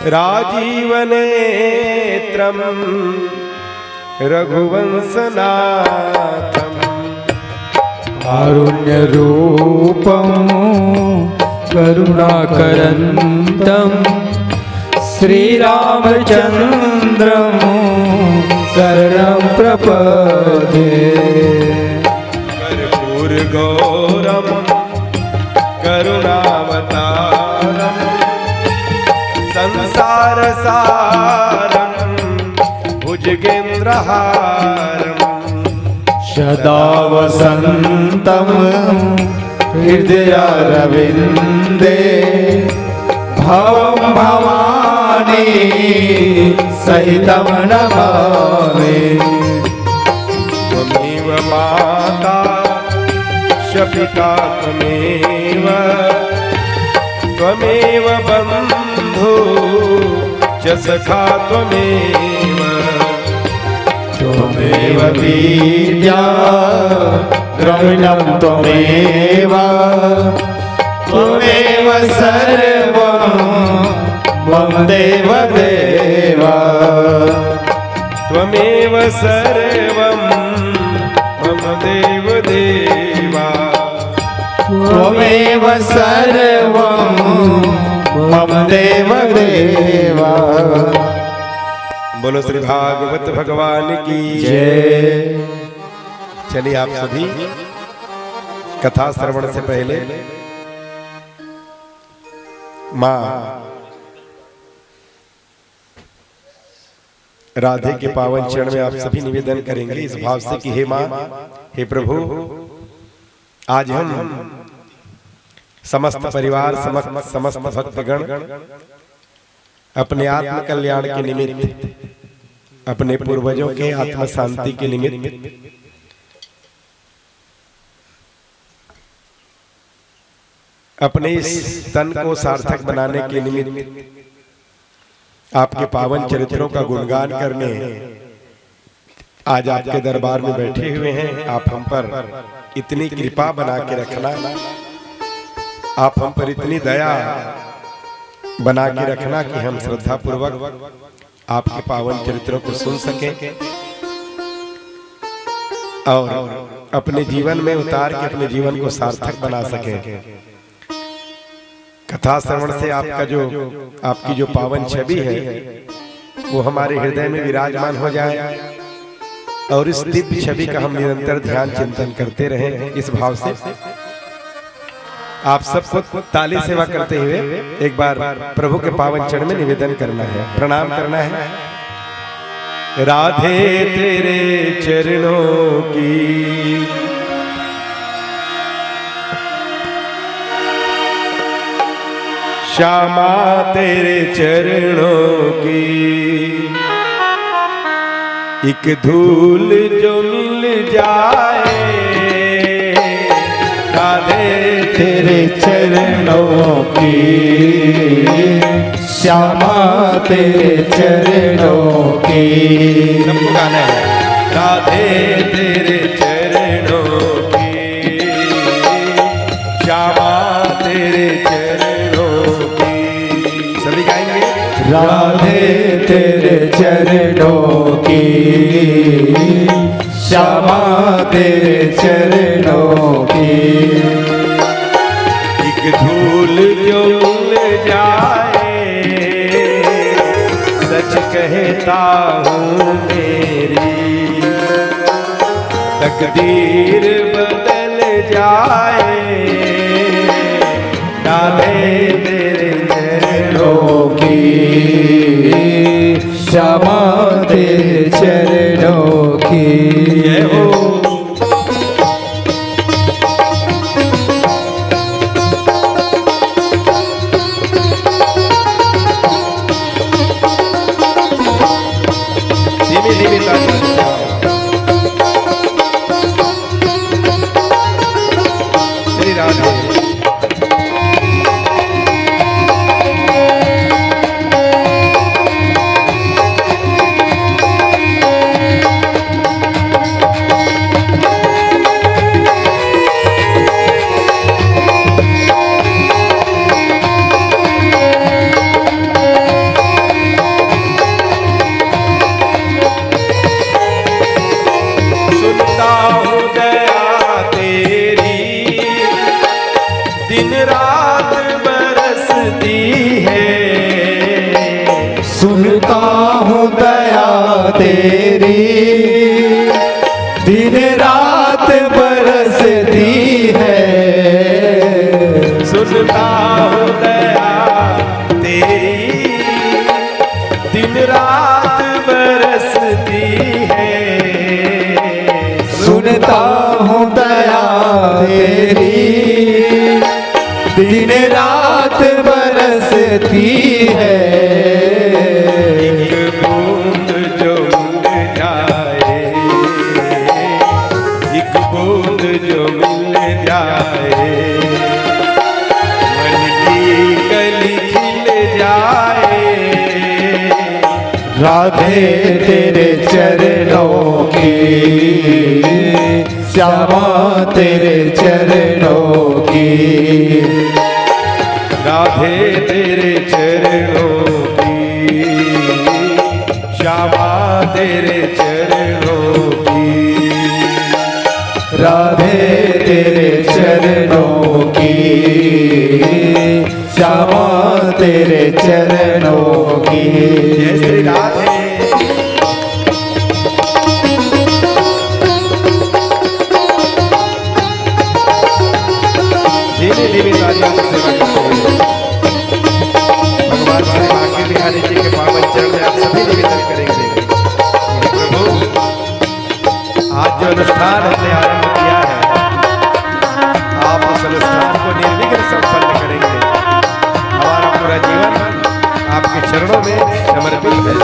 राजीवनेत्रं रघुवंशनाथं कारुण्यरूपं करुणाकरन्तं श्रीरामचन्द्रं शरणं प्रपद्ये। कर्पूरगौरं करुणावतारं संसारसारं भुजगेन्द्रहारं सदा वसन्तं हृदयारविन्दे भवं भवानी सहितं नमामि। त्वमेव माता च पिता त्वमेव, त्वमेव बन्धु च सखा त्वमेव, त्वमेव विद्या द्रविणं त्वमेव, त्वमेव सर्वं मम देवदेव, त्वमेव सर्वं मम देवदेव, त्वमेव सर्वं मम देवदेव। बोलो श्री भागवत भगवान की जय। चलिए आप सभी कथा श्रवण से पहले माँ राधे के पावन चरण में आप सभी निवेदन करेंगे इस भाव से कि हे माँ, हे प्रभु, आज हम समस्त परिवार समस्त भक्तगण अपने आत्म कल्याण के निमित्त, अपने पूर्वजों के आत्म शांति के निमित्त, अपने इस तन को सार्थक बनाने के निमित्त आपके पावन चरित्रों का गुणगान करने आज आपके दरबार में बैठे हुए हैं। आप हम पर इतनी कृपा बना के रखना, आप हम पर इतनी दया बना के रखना कि हम श्रद्धा पूर्वक आपके पावन चरित्रों को सुन सकें और अपने जीवन में उतार के अपने जीवन को सार्थक बना सकें। कथा श्रवण से आपकी जो पावन छवि है वो हमारे हृदय में विराजमान हो जाए और इस दिव्य छवि का हम निरंतर ध्यान चिंतन करते रहें। इस भाव से आप सबको ताली सेवा करते हुए एक बार प्रभु के पावन चरण में निवेदन करना है, प्रणाम करना है। राधे तेरे चरणों की श्यामा तेरे चरणों की, एक धूल जो मिल जाए राधे तेरे चरणों की, श्यामा तेरे चरणों की। सबको गाना है। राधे तेरे चरणों की, श्यामा तेरे चरणों की। सभी गाएंगे। राधे तेरे चरणों की, श्यामा तेरे चरणों की। एक धूल जो मिल जाए सच कहता हूँ मेरी तकदीर बदल जाए राधे तेरे चरणों की, श्यामा तेरे चरणों की। जय हो। श्री राधे। तेरी दिन रात बरसती है। सुनता हूँ दया तेरी दिन रात बरसती है। सुनता हूँ दया तेरी दिन रात बरसती है। एक बूंद जो मिल जाए, एक बूंद जो मिल जाए, मन की कली खिल जाए। राधे तेरे चरणों की, श्यामा तेरे चरणों की। राधे तेरे चरणों की, श्यामा तेरे चरणों की। राधे तेरे चरणों की, श्यामा तेरे चरणों की। जय श्री राधे। धीरे धीरे तालियों से सेवा करते हुए भगवान श्री बांके बिहारी जी के पावन चरण में आप सभी निवेदन करेंगे। प्रभु, आज जो अनुष्ठान हमने आरंभ किया है, आप उस अनुष्ठान को निर्विघ्न संपन्न करेंगे। हमारा पूरा जीवन आपके चरणों में समर्पित है।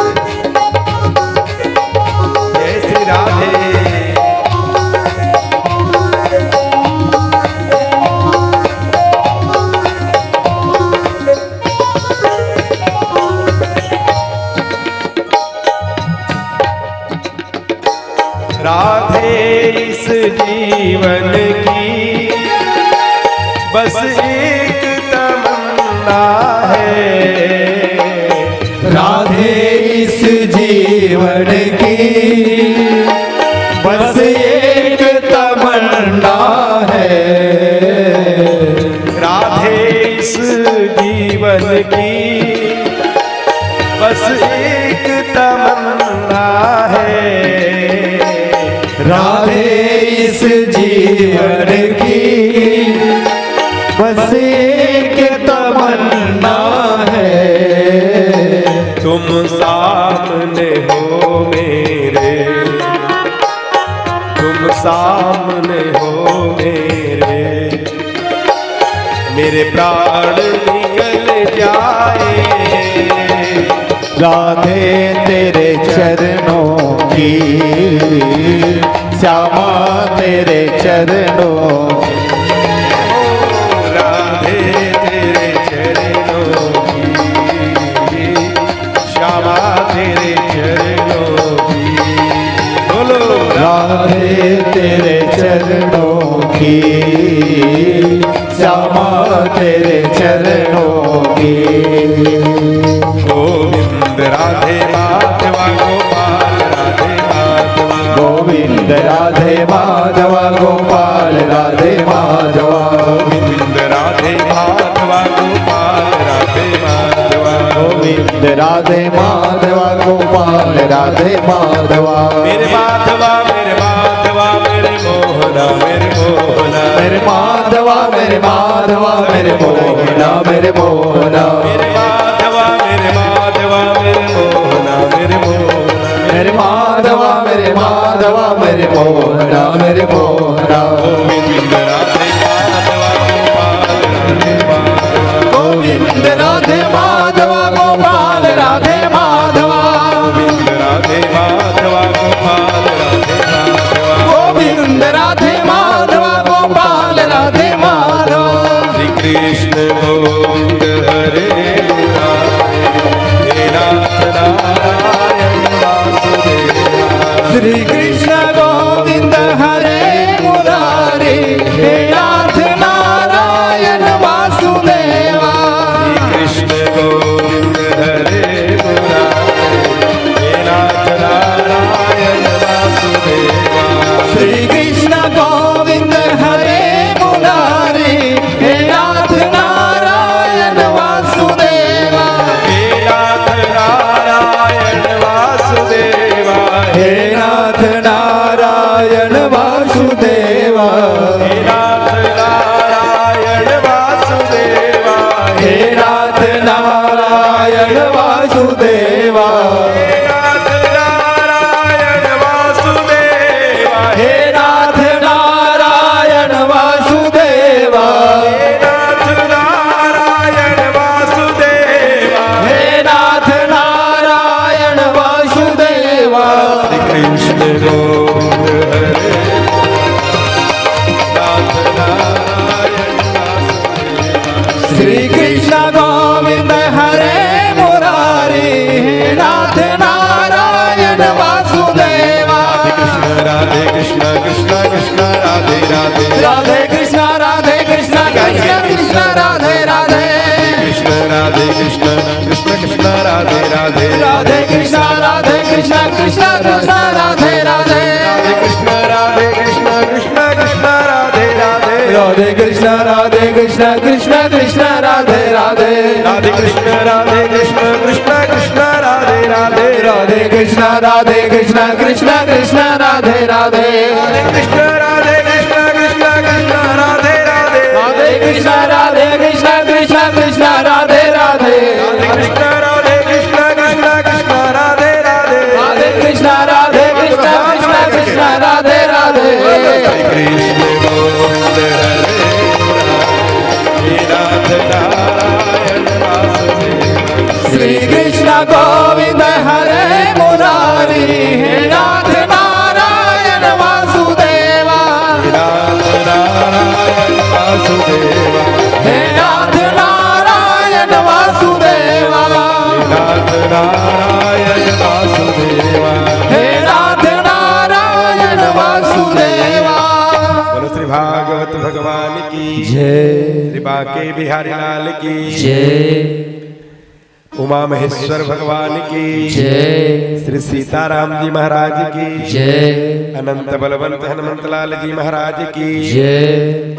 जय श्री राधे। राधे इस जीवन की बस एक तमन्ना है। राधे इस जीवन की बस एक तमन्ना है। राधे इस जीवन की बस एक तमन्ना है। राधे इस जीवन की बस एक तमन्ना है। तुम सामने हो मेरे, तुम सामने हो मेरे प्राण निकल जाए। राधे तेरे चरणों की, श्यामा तेरे चरणों। राधे तेरे चरणों की, श्यामा तेरे चरणों की। बोलो राधे तेरे चरणों की, श्यामा तेरे चरणों की। गोविंद राधे माधवा गोपाल राधे माधवा। गोविंद राधे माधवा गोपाल राधे माधवा। गोविंद राधे माधवा गोपाल राधे माधवा। गोविंद राधे माधवा गोपाल राधे माधवा। मेरे माधवा मेरे माधवा मेरे मोहना मेरे मोहना। मेरे माधवा मेरे माधवा मेरे मोहना मेरे मोहना। मेरे माधवा मेरे माधवा मेरे मोहना मेरे मोहना। मेरे माधवा मेरे माधवा मेरे मोहना मेरे मोहना। गोविंद राधे माधवा गोपाल राधे माधवा। गोविंद राधे माधवा गोपाल राधे माधवा। गोविंद राधे माधवा गोपाल राधे माधवा। गोविंद राधे माधवा गोपाल राधे माधवा। श्री कृष्ण गोविंद हरे मुरारे, हे नाथ नारायण वासुदेवा। श्री कृष्ण गोविंद हरे मुरारी, नारायण वासुदेवा नाथ नारायण वासुदेवा हे नाथ नारायण वासुदेवा नाथ नारायण वासुदेवा हे नाथ नारायण वासुदेवा श्री कृष्ण गोविंद हरे नाथ नारायण वासुदेवा श्री कृष्ण गोविंद हरे मुरारी हे नाथ नारायण वासुदेवा राधे कृष्ण कृष्ण कृष्ण राधे राधे राधे कृष्ण कृष्ण कृष्ण राधे राधे कृष्ण राधे कृष्ण कृष्ण कृष्ण राधे राधे राधे कृष्ण कृष्ण कृष्ण राधे राधे कृष्ण राधे कृष्ण कृष्ण कृष्ण राधे राधे राधे कृष्ण कृष्ण कृष्ण राधे राधे राधे कृष्ण कृष्ण कृष्ण राधे राधे राधे कृष्ण कृष्ण कृष्ण राधे राधे कृष्ण राधे कृष्ण कृष्ण कृष्ण राधे राधे राधे कृष्ण कृष्ण कृष्ण राधे राधे कृष्ण राधे कृष्ण कृष्ण कृष्ण राधे राधे राधे कृष्ण कृष्ण कृष्ण राधे राधे कृष्ण गोविंद हरे नाथ नारायण वासुदेवा श्री कृष्ण गोविंद हरे मुरारी हे नाथ नारायण वासुदेवा नाथ नारायण वासुदेवा हे नाथ नारायण वासुदेवा नाथ नारायण वासुदेवा हे नाथ नारायण वासुदेवा बोलो श्री भागवत भगवान की जय श्री बांके बिहारी लाल की जय उमा महेश्वर भगवान की जय श्री सीताराम जी महाराज की जय अनंत बलवंत हनुमंत लाल जी महाराज की जय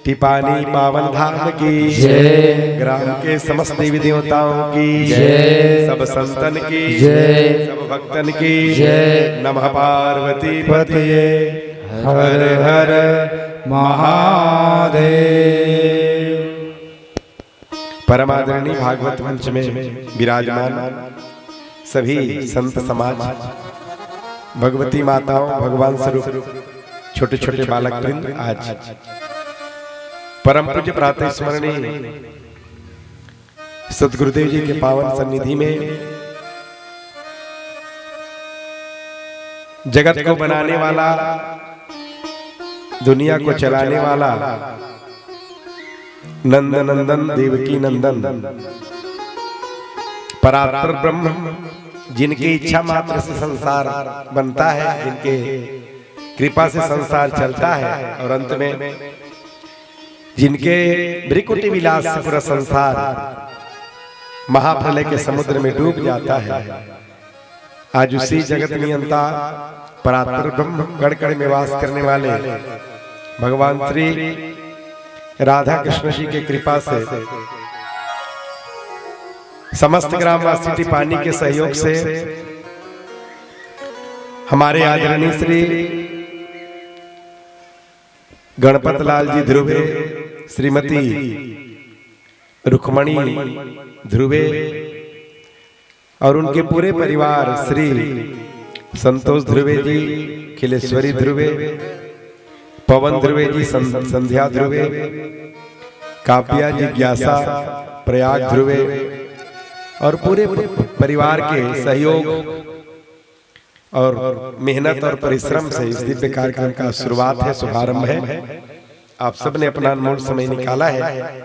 टिपानी पावन धाम की जय ग्राम के समस्त देवी देवताओं की जय सब संतन की जय सब भक्तन की जय नमः पार्वती पतये हर हर महादेव परमादरणीय भागवत मंच में विराजमान सभी संत समाज भगवती माताओं भगवान स्वरूप छोटे छोटे बालक वृंद आज परम पूज्य प्रातः स्मरणीय सदगुरुदेव जी के पावन सन्निधि में जगत को बनाने वाला दुनिया को चलाने वाला नंद नंदन देवकी नंदन परात्पर ब्रह्म जिनकी इच्छा मात्र से संसार बनता है, जिनके कृपा से संसार चलता है और अंत में जिनके भ्रिकुटी विलास से पूरा संसार महाप्रलय के समुद्र में डूब जाता है। आज उसी जगत नियंता परात्पर ब्रह्म कण कण में वास करने वाले भगवान श्री राधा कृष्ण जी के कृपा से समस्त ग्रामवासी टिपानी के सहयोग से हमारे आदरणीय श्री गणपत लाल जी ध्रुवे, श्रीमती रुक्मणी ध्रुवे और उनके पूरे परिवार श्री संतोष ध्रुवे जी, खिलेश्वरी ध्रुवे, पवन ध्रुवे जी, संध्या ध्रुवे, काव्या जिज्ञासा, प्रयाग ध्रुवे और पूरे परिवार के सहयोग और मेहनत और परिश्रम से इस दिव्य कार्यक्रम का शुरुआत है, शुभारंभ है। आप सबने अपना अनमोल समय निकाला है,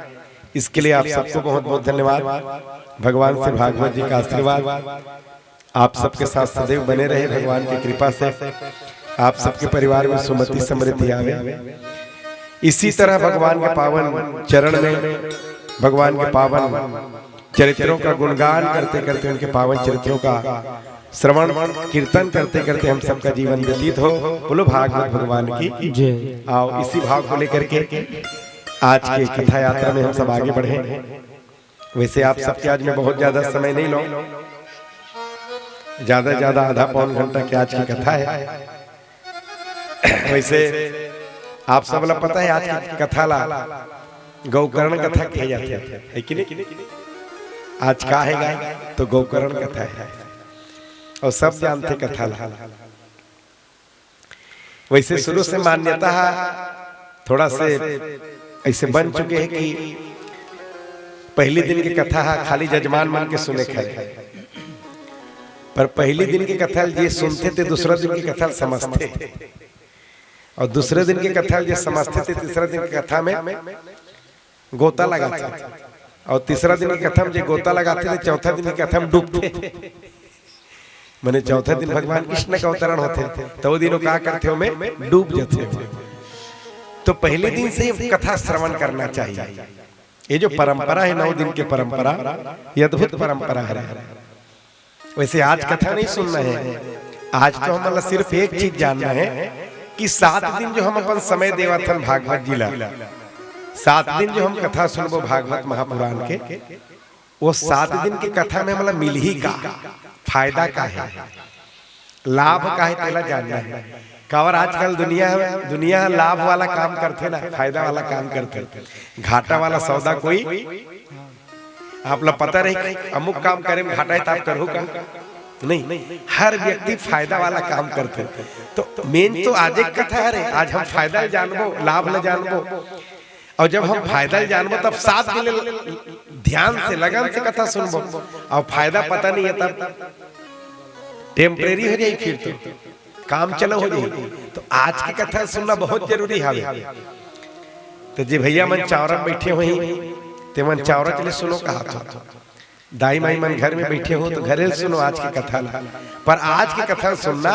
इसके लिए आप सबको बहुत बहुत धन्यवाद। भगवान से भागवत जी का आशीर्वाद आप सबके साथ सदैव बने रहे। भगवान की कृपा से आप सबके परिवार में सुमति समृद्धि आवे। इसी तरह भगवान के पावन चरण में भगवान के पावन चरित्रों का गुणगान करते करते उनके पावन चरित्रों का श्रवण कीर्तन करते करते हम सबका जीवन व्यतीत हो। बोलो भागवत भगवान की जय। आओ इसी भाव को लेकर के आज के कथा यात्रा में हम सब आगे बढ़े। वैसे आप सबके आज मैं बहुत ज्यादा समय नहीं लूं, ज्यादा आधा पौन घंटा की आज की कथा है। वैसे आप सब लोग पता है आज की कथा ला गौकर्ण कथा कही जाती है कि नहीं? आज का है तो गोकर्ण कथा है और सब जानते कथा ला। वैसे शुरू से मान्यता थोड़ा से ऐसे बन चुके हैं कि पहली दिन की कथा खाली जजमान मन के सुने खड़े, पर पहली दिन की कथा ये सुनते थे, दूसरा दिन की कथा समझते, और दूसरे दिन की कथा ये समझते थे, तीसरा दिन की कथा में गोता लगाते, और तीसरा दिन की कथा में जो गोता लगाते थे, चौथा दिन की कथा में डूबते। मैंने चौथा दिन भगवान कृष्ण का अवतरण होते, तो वो दिनों क्या करते हो में डूब जाते हो। तो पहले दिन से ही कथा श्रवण करना चाहिए। ये जो परंपरा है 9 दिन की परंपरा, ये अद्भुत परंपरा है। वैसे आज कथा नहीं सुनना है, आज तो हम सिर्फ एक चीज जानना है कि 7 दिन जो हम अपन समय देवाथन भागवत जिला, 7 दिन जो हम कथा सुनबो भागवत महापुराण के, वो 7 दिन की कथा में मतलब मिल ही का फायदा का है, लाभ का है, तेला जानना है। कावर आजकल दुनिया लाभ वाला काम करते ना, फायदा वाला काम करते, घाटा वाला सौदा कोई आप लोग पता रही अमुक काम करे में घाटा है तो आप करो का नहीं, हर व्यक्ति फायदा वाला काम करते। तो मेन तो आज एक कथा है, आज हम फायदा जानबो, लाभ न जानबो, और जब हम फायदा जानबो तब 7 दिन ध्यान से लगन से कथा सुनबो, और फायदा पता नहीं है तब टेम्परेरी हो जाए, फिर तो काम चलो हो जाए। तो आज की कथा सुनना बहुत जरूरी है। तो जी भैया मन चावरा बैठे हुई ते मन चावरा चले सुनो कहा था, दाई माई मन घर में बैठे हो तो घरे सुनो आज की कथा, पर आज की कथा सुनना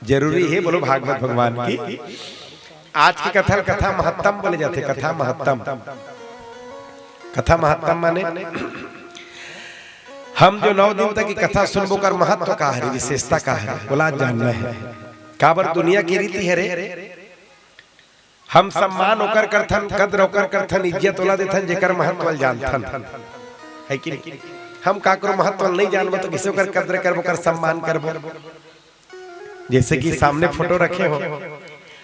जरूरी है। बोलो भागवत भगवान की आज की कथा, कथा महत्तम बोले जाते, कथा महत्तम। कथा महत्तम माने हम जो 9 दिन तक की कथा सुनबो कर महत्व का है, विशेषता का है, बोला जानना है। काबर दुनिया की रीति है रे, हम सम्मान होकर करथन, कद्र होकर करथन, इज्जत वाला देथन जेकर महत्व जानथन, है कि नहीं? हम का करो महत्व नहीं जानबो तो किसी कर कद्र करबो, कर सम्मान करबो। जैसे कि सामने फोटो रखे हो,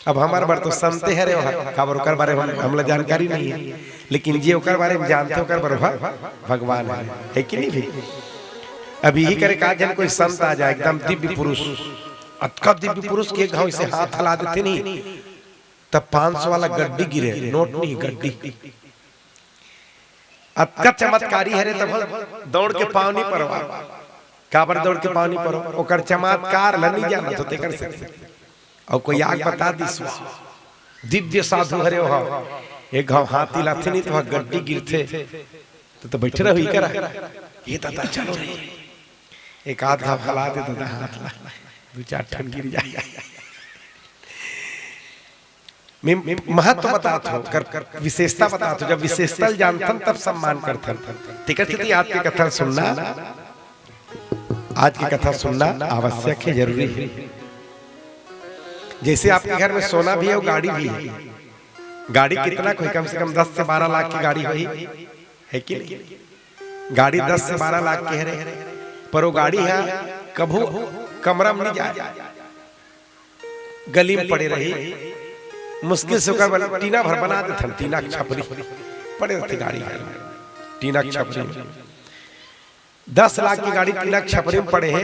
अब हमारे बार तो संते है रे, काबर ओकर बारे में हमला जानकारी नहीं है, लेकिन जे ओकर बारे में जानते ओकर बरोबर भगवान है कि नहीं भाई? अभी ही करे का जन कोई संत आ जाए एकदम दिव्य पुरुष, अतका दिव्य पुरुष के घाव से हाथ हला देते नहीं तब 500 वाला गड्डी गिरे, नोट नहीं गड्डी, अतका चमत्कारी है रे, तब दौड़ के पाँव नहीं पड़वा, काबर दौड़ के पाँव नहीं पड़ो, ओकर चमत्कार ल नहीं जाना तो तेकर से। और कोई आग बता दी दिव्य साधु हरे हो, एक घाव हाथी लाथे नहीं तो गड्डी गिरथे तो बैठे रहो करा, ये दादा चलो रे, एक आध घाव हला दे दादा, हाथ ला 2-4 ठन गिर जाए। महत्व बताते हो, कर विशेषता बताते हो, जब विशेषता जानथन तब सम्मान करथन। ठीक है, आज की कथा सुनना, आज की कथा सुनना आवश्यक है, जरूरी है। जैसे आपके घर में सोना भी है और गाड़ी भी है, गाड़ी कितना कोई कम से कम 10 से 12 लाख की गाड़ी हुई है कि नहीं? गाड़ी 10 से 12 लाख की है, पर वो गाड़ी है कभू कमरा में नहीं जाए, गली में पड़े रही, मुश्किल से टीना भर बना देते, टीना छपरी पड़े रहती गाड़ी, टीना छपरी 10 लाख की गाड़ी टीना छपरी में पड़े है,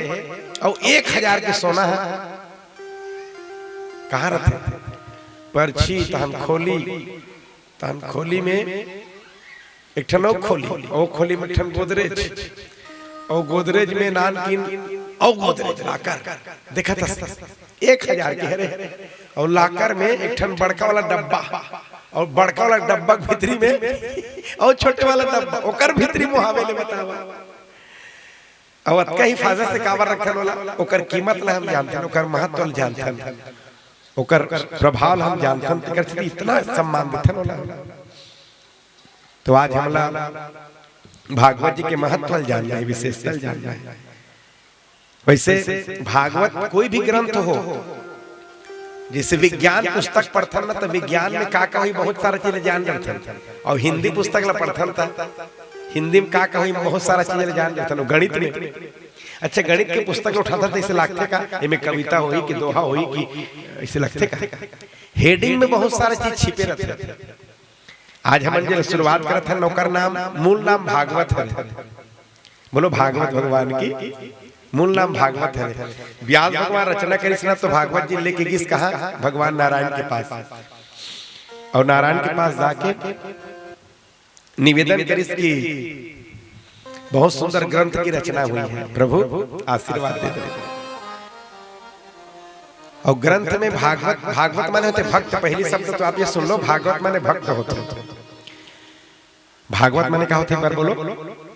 और 1000 के सोना है, कहाँ रहते? पर्ची तहन खोली में एक ठन खोली, और खोली में ठन गोदरेज, और गोदरेज में नानकिन, और गोदरेज लाकर देखा था 1000 के है, और लाकर में एक ठन बड़का वाला डब्बा, और बड़का वाला डब्बा भीतरी में और छोटे वाला डब्बा, ओकर भीतरी मुहावे ले बतावा, और अतका हिफाजत से काबर रखन वाला, ओकर कीमत ला हम जानथन, ओकर महत्व जानथन, ओकर प्रभाव हम जानथन, तेकर इतना सम्मान देथन वाला। तो आज हमला भागवत जी के महत्व जानना है, विशेषता जानना है। वैसे भागवत कोई भी ग्रंथ हो, जैसे विज्ञान पुस्तक पढ़थन ना, तो विज्ञान में का हुई बहुत सारा चीजें जान जाथन, और हिंदी पुस्तक ला पढ़थन था, हिंदी में का हुई बहुत सारा चीजें जान जाथन। गणित में अच्छा, गणित के पुस्तक उठाता था, ऐसे लगते का इनमें कविता हुई कि दोहा हुई कि ऐसे लगते का, हेडिंग में बहुत सारा चीज छिपे रहते। आज हम जो शुरुआत करत हैं, नौकर नाम मूल नाम भागवत है, बोलो भागवत भगवान की मूल नाम भागवत है। व्यास भगवान रचना करिस तो भागवत जी लेके गिस कहा भगवान नारायण के पास, और नारायण के पास जाके निवेदन करिस की बहुत सुंदर ग्रंथ की रचना हुई है, प्रभु आशीर्वाद दे दो। और ग्रंथ में भागवत, भागवत माने होते भक्त। पहली शब्द तो आप ये सुन लो, भागवत माने भक्त होते। भागवत माने क्या होते एक बार बोलो,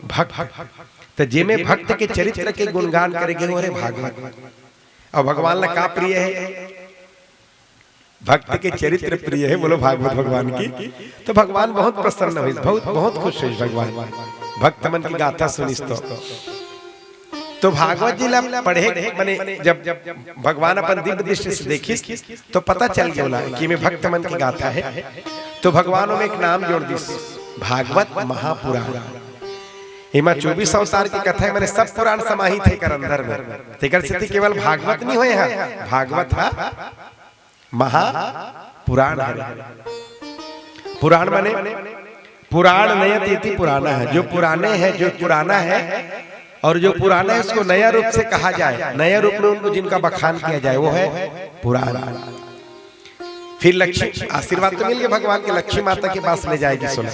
भक्त। तो जे में भक्त के चरित्र के गुणगान करेंगे वो है भागवत। और भगवान ला का प्रिय है, भक्त के चरित्र प्रिय है, बोलो भागवत भगवान की। तो भगवान बहुत प्रसन्न हुई, बहुत बहुत खुश हुई भगवान भक्त मन की गाथा सुनिस तो भागवत जी ला पढ़े माने जब भगवान अपन दिव्य दृष्टि से देखिस तो पता चल गया कि में भक्त मन की गाथा है। तो भगवानों में एक नाम जोड़ दिस, भागवत महापुराण। इमा 24 अवतार की कथा है, मैंने सब पुराण समाहित है कर अंदर में। तेकर स्थिति केवल भागवत नहीं होए है, भागवत है महापुराण है। पुराण माने पुराण नयत इति पुराना है, जो पुराने है, जो पुराना है और जो पुराना है उसको नया रूप से कहा जाए, नया रूप में उनको जिनका बखान किया जाए वो है पुराण। फिर लक्ष्मी आशीर्वाद तो मिल गया भगवान के, लक्ष्मी माता के पास ले जाएगी सुन।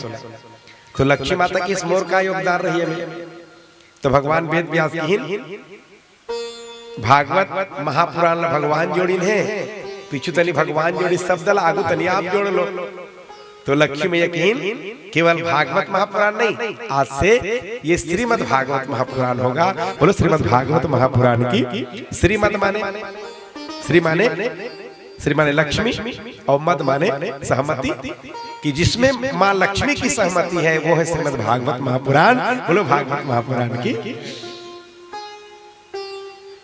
तो लक्ष्मी माता की इस मोर का योगदान रही है। तो भगवान वेद व्यास की भागवत महापुराण भगवान जोड़िन है, पीछू तनी भगवान जोड़ी शब्द आगू तनी आप जोड़ लो। तो लक्ष्मी में यकीन केवल भागवत महापुराण नहीं, आज से ये श्रीमद् भागवत महापुराण होगा। बोलो श्रीमद् भागवत महापुराण की। श्रीमद् माने श्री माने लक्ष्मी और मद माने सहमति, कि जिसमें माँ लक्ष्मी की सहमति है वो है श्रीमद् भागवत महापुराण। बोलो भागवत महापुराण की।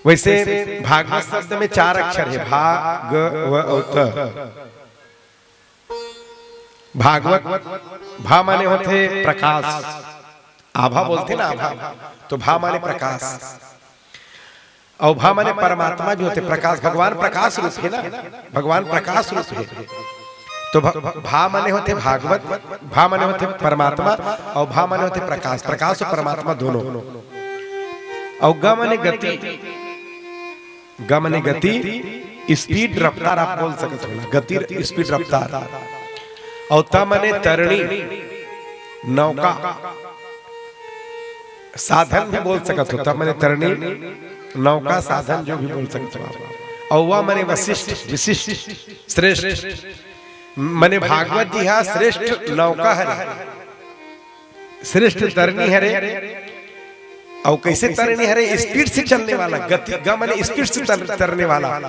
वैसे भागवत शब्द में 4 अक्षर है, भागवत। भागवत भा माने होते प्रकाश, आभा बोलते ना आभा, तो भा माने प्रकाश और भा माने परमात्मा जो होते प्रकाश। भगवान प्रकाश रूप है ना, भगवान प्रकाश रूप है। तो भा माने होते भागवत, भा माने होते परमात्मा और भा माने होते प्रकाश। प्रकाश और परमात्मा दोनों। और ग माने गति, ग माने गति, स्पीड रफ्तार आप बोल सकते हो, गति स्पीड रफ्तार। और त माने तरणी नौका, साधन भी बोल सकते हो। त माने तरणी नौका साधन जो भी बोल सकते हो। और वह माने वशिष्ठ विशिष्ट श्रेष्ठ, माने भागवत जी हा श्रेष्ठ नौका है, श्रेष्ठ तरनी हरे। और कैसे तरनी हरे, स्पीड से चलने वाला, गति ग माने स्पीड से तरने वाला।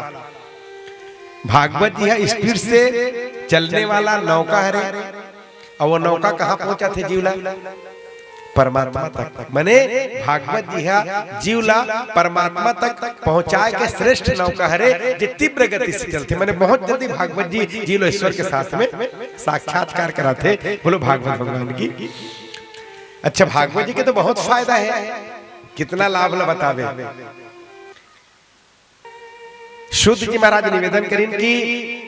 भागवत जी हा स्पीड से चलने वाला नौका हरे। और वो नौका कहाँ पहुंचा थे जीवला, परमात्मा तक। माने भागवत जी हा जीवला परमात्मा तक पहुंचाए के श्रेष्ठ नौका हरे, जो तीव्र गति से चलते। माने बहुत जल्दी भागवत जी जीवलो ईश्वर के साथ में साक्षात्कार कराते। बोलो भागवत भगवान की। अच्छा, भागवत जी के तो बहुत फायदा है, कितना लाभ ल बतावे। शुद्ध जी महाराज निवेदन करें कि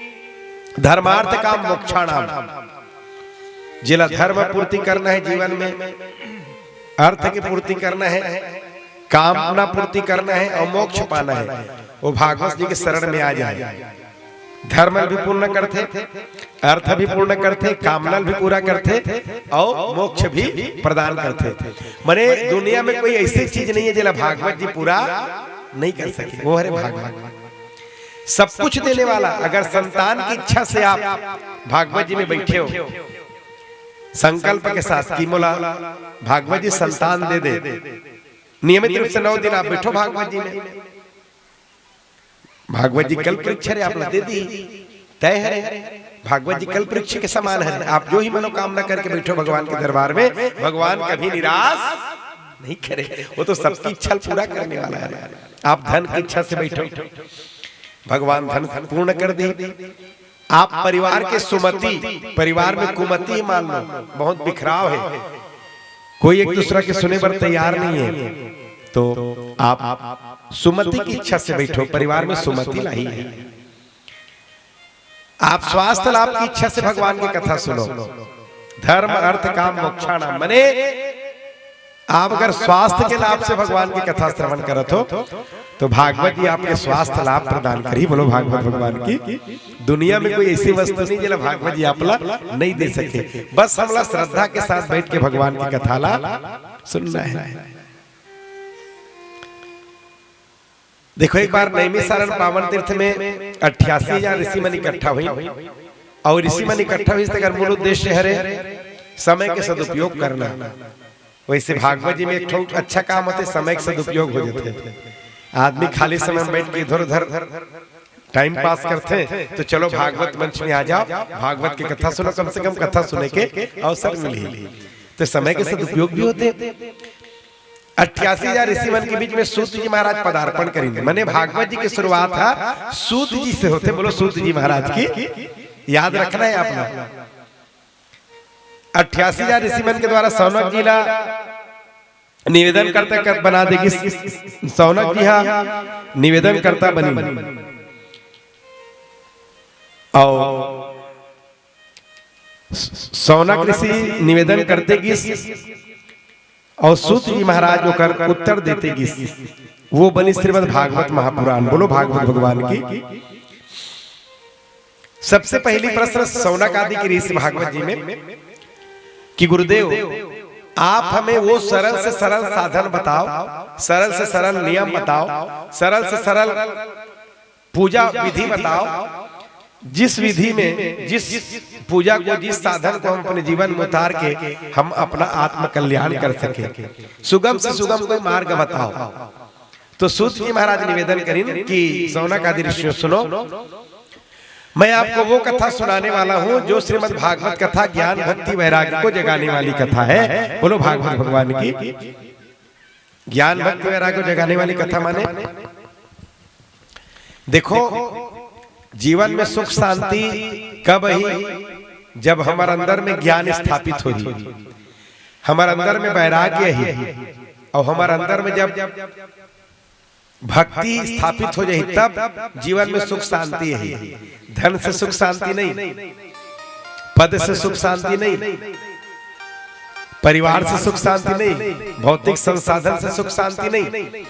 धर्मार्थ काम मोक्षाणाम, जिला धर्म पूर्ति करना है जीवन में, अर्थ की पूर्ति करना है, कामना पूर्ति करना है और मोक्ष पाना है, वो भागवत जी के शरण में आ जाए। धर्म भी पूर्ण करते, अर्थ भी पूर्ण करते, कामना भी पूरा करते और मोक्ष भी प्रदान करते। माने दुनिया में कोई ऐसी चीज नहीं है जिला भागवत जी पूरा नहीं कर सके, वो है भागवत। सब कुछ देने वाला। अगर संतान की इच्छा से आप भागवत जी में बैठे हो संकल्प के साथ कि मोला भागवत जी संतान दे दे, नियमित रूप से 9 दिन आप बैठो भागवत जी में। भागवत जी कल परीक्षा रे आप दे दी, तय है। भागवत जी कल परीक्षा के समान है। आप जो ही मनोकामना करके बैठो भगवान के दरबार में, भगवान कभी निराश नहीं करे। वो तो सबकी इच्छा पूरा करने वाला है। आप धन की इच्छा से बैठो, भगवान धन पूर्ण कर दे। आप परिवार के सुमति, परिवार में कुमति ही मान लो, बहुत बिखराव है, कोई एक दूसरा के सुने पर तैयार नहीं है, तो आप सुमति की इच्छा से बैठो, परिवार में सुमति लाई है। आप स्वास्थ्य लाभ की इच्छा से भगवान की कथा सुनो। धर्म अर्थ काम मोक्षाणाम, माने आप अगर स्वास्थ्य के लाभ से भगवान की कथा श्रवण करत हो तो भागवत जी आपके स्वास्थ्य लाभ प्रदान करी। बोलो भागवत भगवान की। दुनिया में कोई ऐसी वस्तु नहीं जिला भागवत जी आपला नहीं दे सके। बस हमला श्रद्धा के साथ बैठ के भगवान की कथा ला सुनना है। देखो एक बार नैमिषारण्य पावन तीर्थ में 88,000 ऋषि मन इकट्ठा हुई और ऋषि मन इकट्ठा हुई इसका मूल उद्देश्य है समय के सदुपयोग करना। वैसे भागवत जी में एक अच्छा काम होते समय के सदुपयोग हो जाते। आदमी खाली समय में बैठ के इधर उधर टाइम पास करते तो चलो भागवत मंच में आ जाओ, भागवत की कथा सुनो, कम से कम कथा सुने के अवसर मिली तो समय के सदुपयोग भी होते। 88,000 ऋषि मन के बीच में सूत जी महाराज पदार्पण करेंगे। मैंने भागवत जी की शुरुआत है सूत जी से होते। बोलो सूत जी महाराज की याद रखना है आपने। 88,000 ऋषि मन के द्वारा सौनक जी ला निवेदन करता बना देगी। सौनक जी हा निवेदन करता बनी और सौनक ऋषि निवेदन करते गी और सूत जी महाराज होकर उत्तर देते गी। वो बनी श्रीमद् भागवत महापुराण। बोलो भागवत भगवान की। सबसे पहली प्रश्न सौनक आदि की ऋषि भागवत जी में कि गुरुदेव आप हमें वो सरल से सरल साधन बताओ, सरल से सरल नियम बताओ, सरल से सरल पूजा विधि बताओ, जिस विधि में जिस पूजा को जिस साधन को हम अपने जीवन में उतार के हम अपना आत्म कल्याण कर सके। सुगम से सुगम कोई मार्ग बताओ। तो सूत जी महाराज निवेदन करें कि सौनक आदि ऋषियों सुनो, मैं आपको वो कथा सुनाने वाला हूँ जो श्रीमद् भागवत कथा ज्ञान भक्ति वैराग्य को जगाने वाली कथा है। बोलो भागवत भगवान की। ज्ञान भक्ति वैराग्य को जगाने वाली कथा माने देखो जीवन में सुख शांति कब ही जब हमारे अंदर में ज्ञान स्थापित हो, हमारे अंदर में वैराग्य ही और हमारे अंदर में जब भक्ति स्थापित हो जाए तब जीवन में सुख शांति है। धन से सुख शांति नहीं, पद से सुख शांति नहीं, परिवार से सुख शांति नहीं, भौतिक संसाधन से सुख शांति नहीं।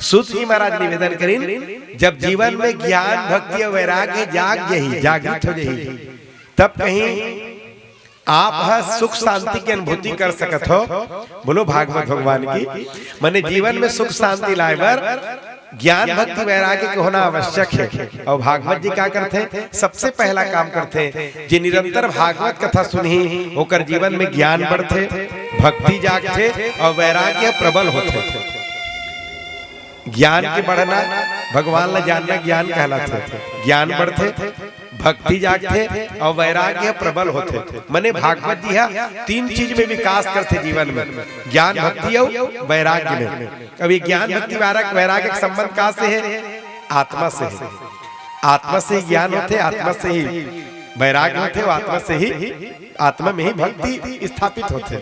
सूत जी महाराज निवेदन करें जब जीवन में ज्ञान भक्ति और वैराग्य जागृत हो जाए तब कहीं आप सुख शांति की अनुभूति कर सकत हो। बोलो भागवत भगवान की। माने जीवन में सुख शांति लाए बर ज्ञान भक्ति वैराग्य के होना आवश्यक है। और भागवत जी क्या करते हैं? सबसे पहला काम करते हैं जी निरंतर भागवत कथा सुनी होकर जीवन में ज्ञान बढ़ते, भक्ति जागते और वैराग्य प्रबल होते। ज्ञान के बढ़ना भगवान ला जानना ज्ञान कहलाते। ज्ञान बढ़ते, भक्ति जागते और वैराग्य प्रबल होते। मने भागवत जी तीन चीज में विकास करते जीवन में, ज्ञान भक्ति और वैराग्य में। अब ये ज्ञान भक्ति वैराग्य का संबंध कहाँ से है? आत्मा से है। आत्मा से ही ज्ञान होते, आत्मा से ही वैराग्य होते, आत्मा से ही आत्मा में ही भक्ति स्थापित होते।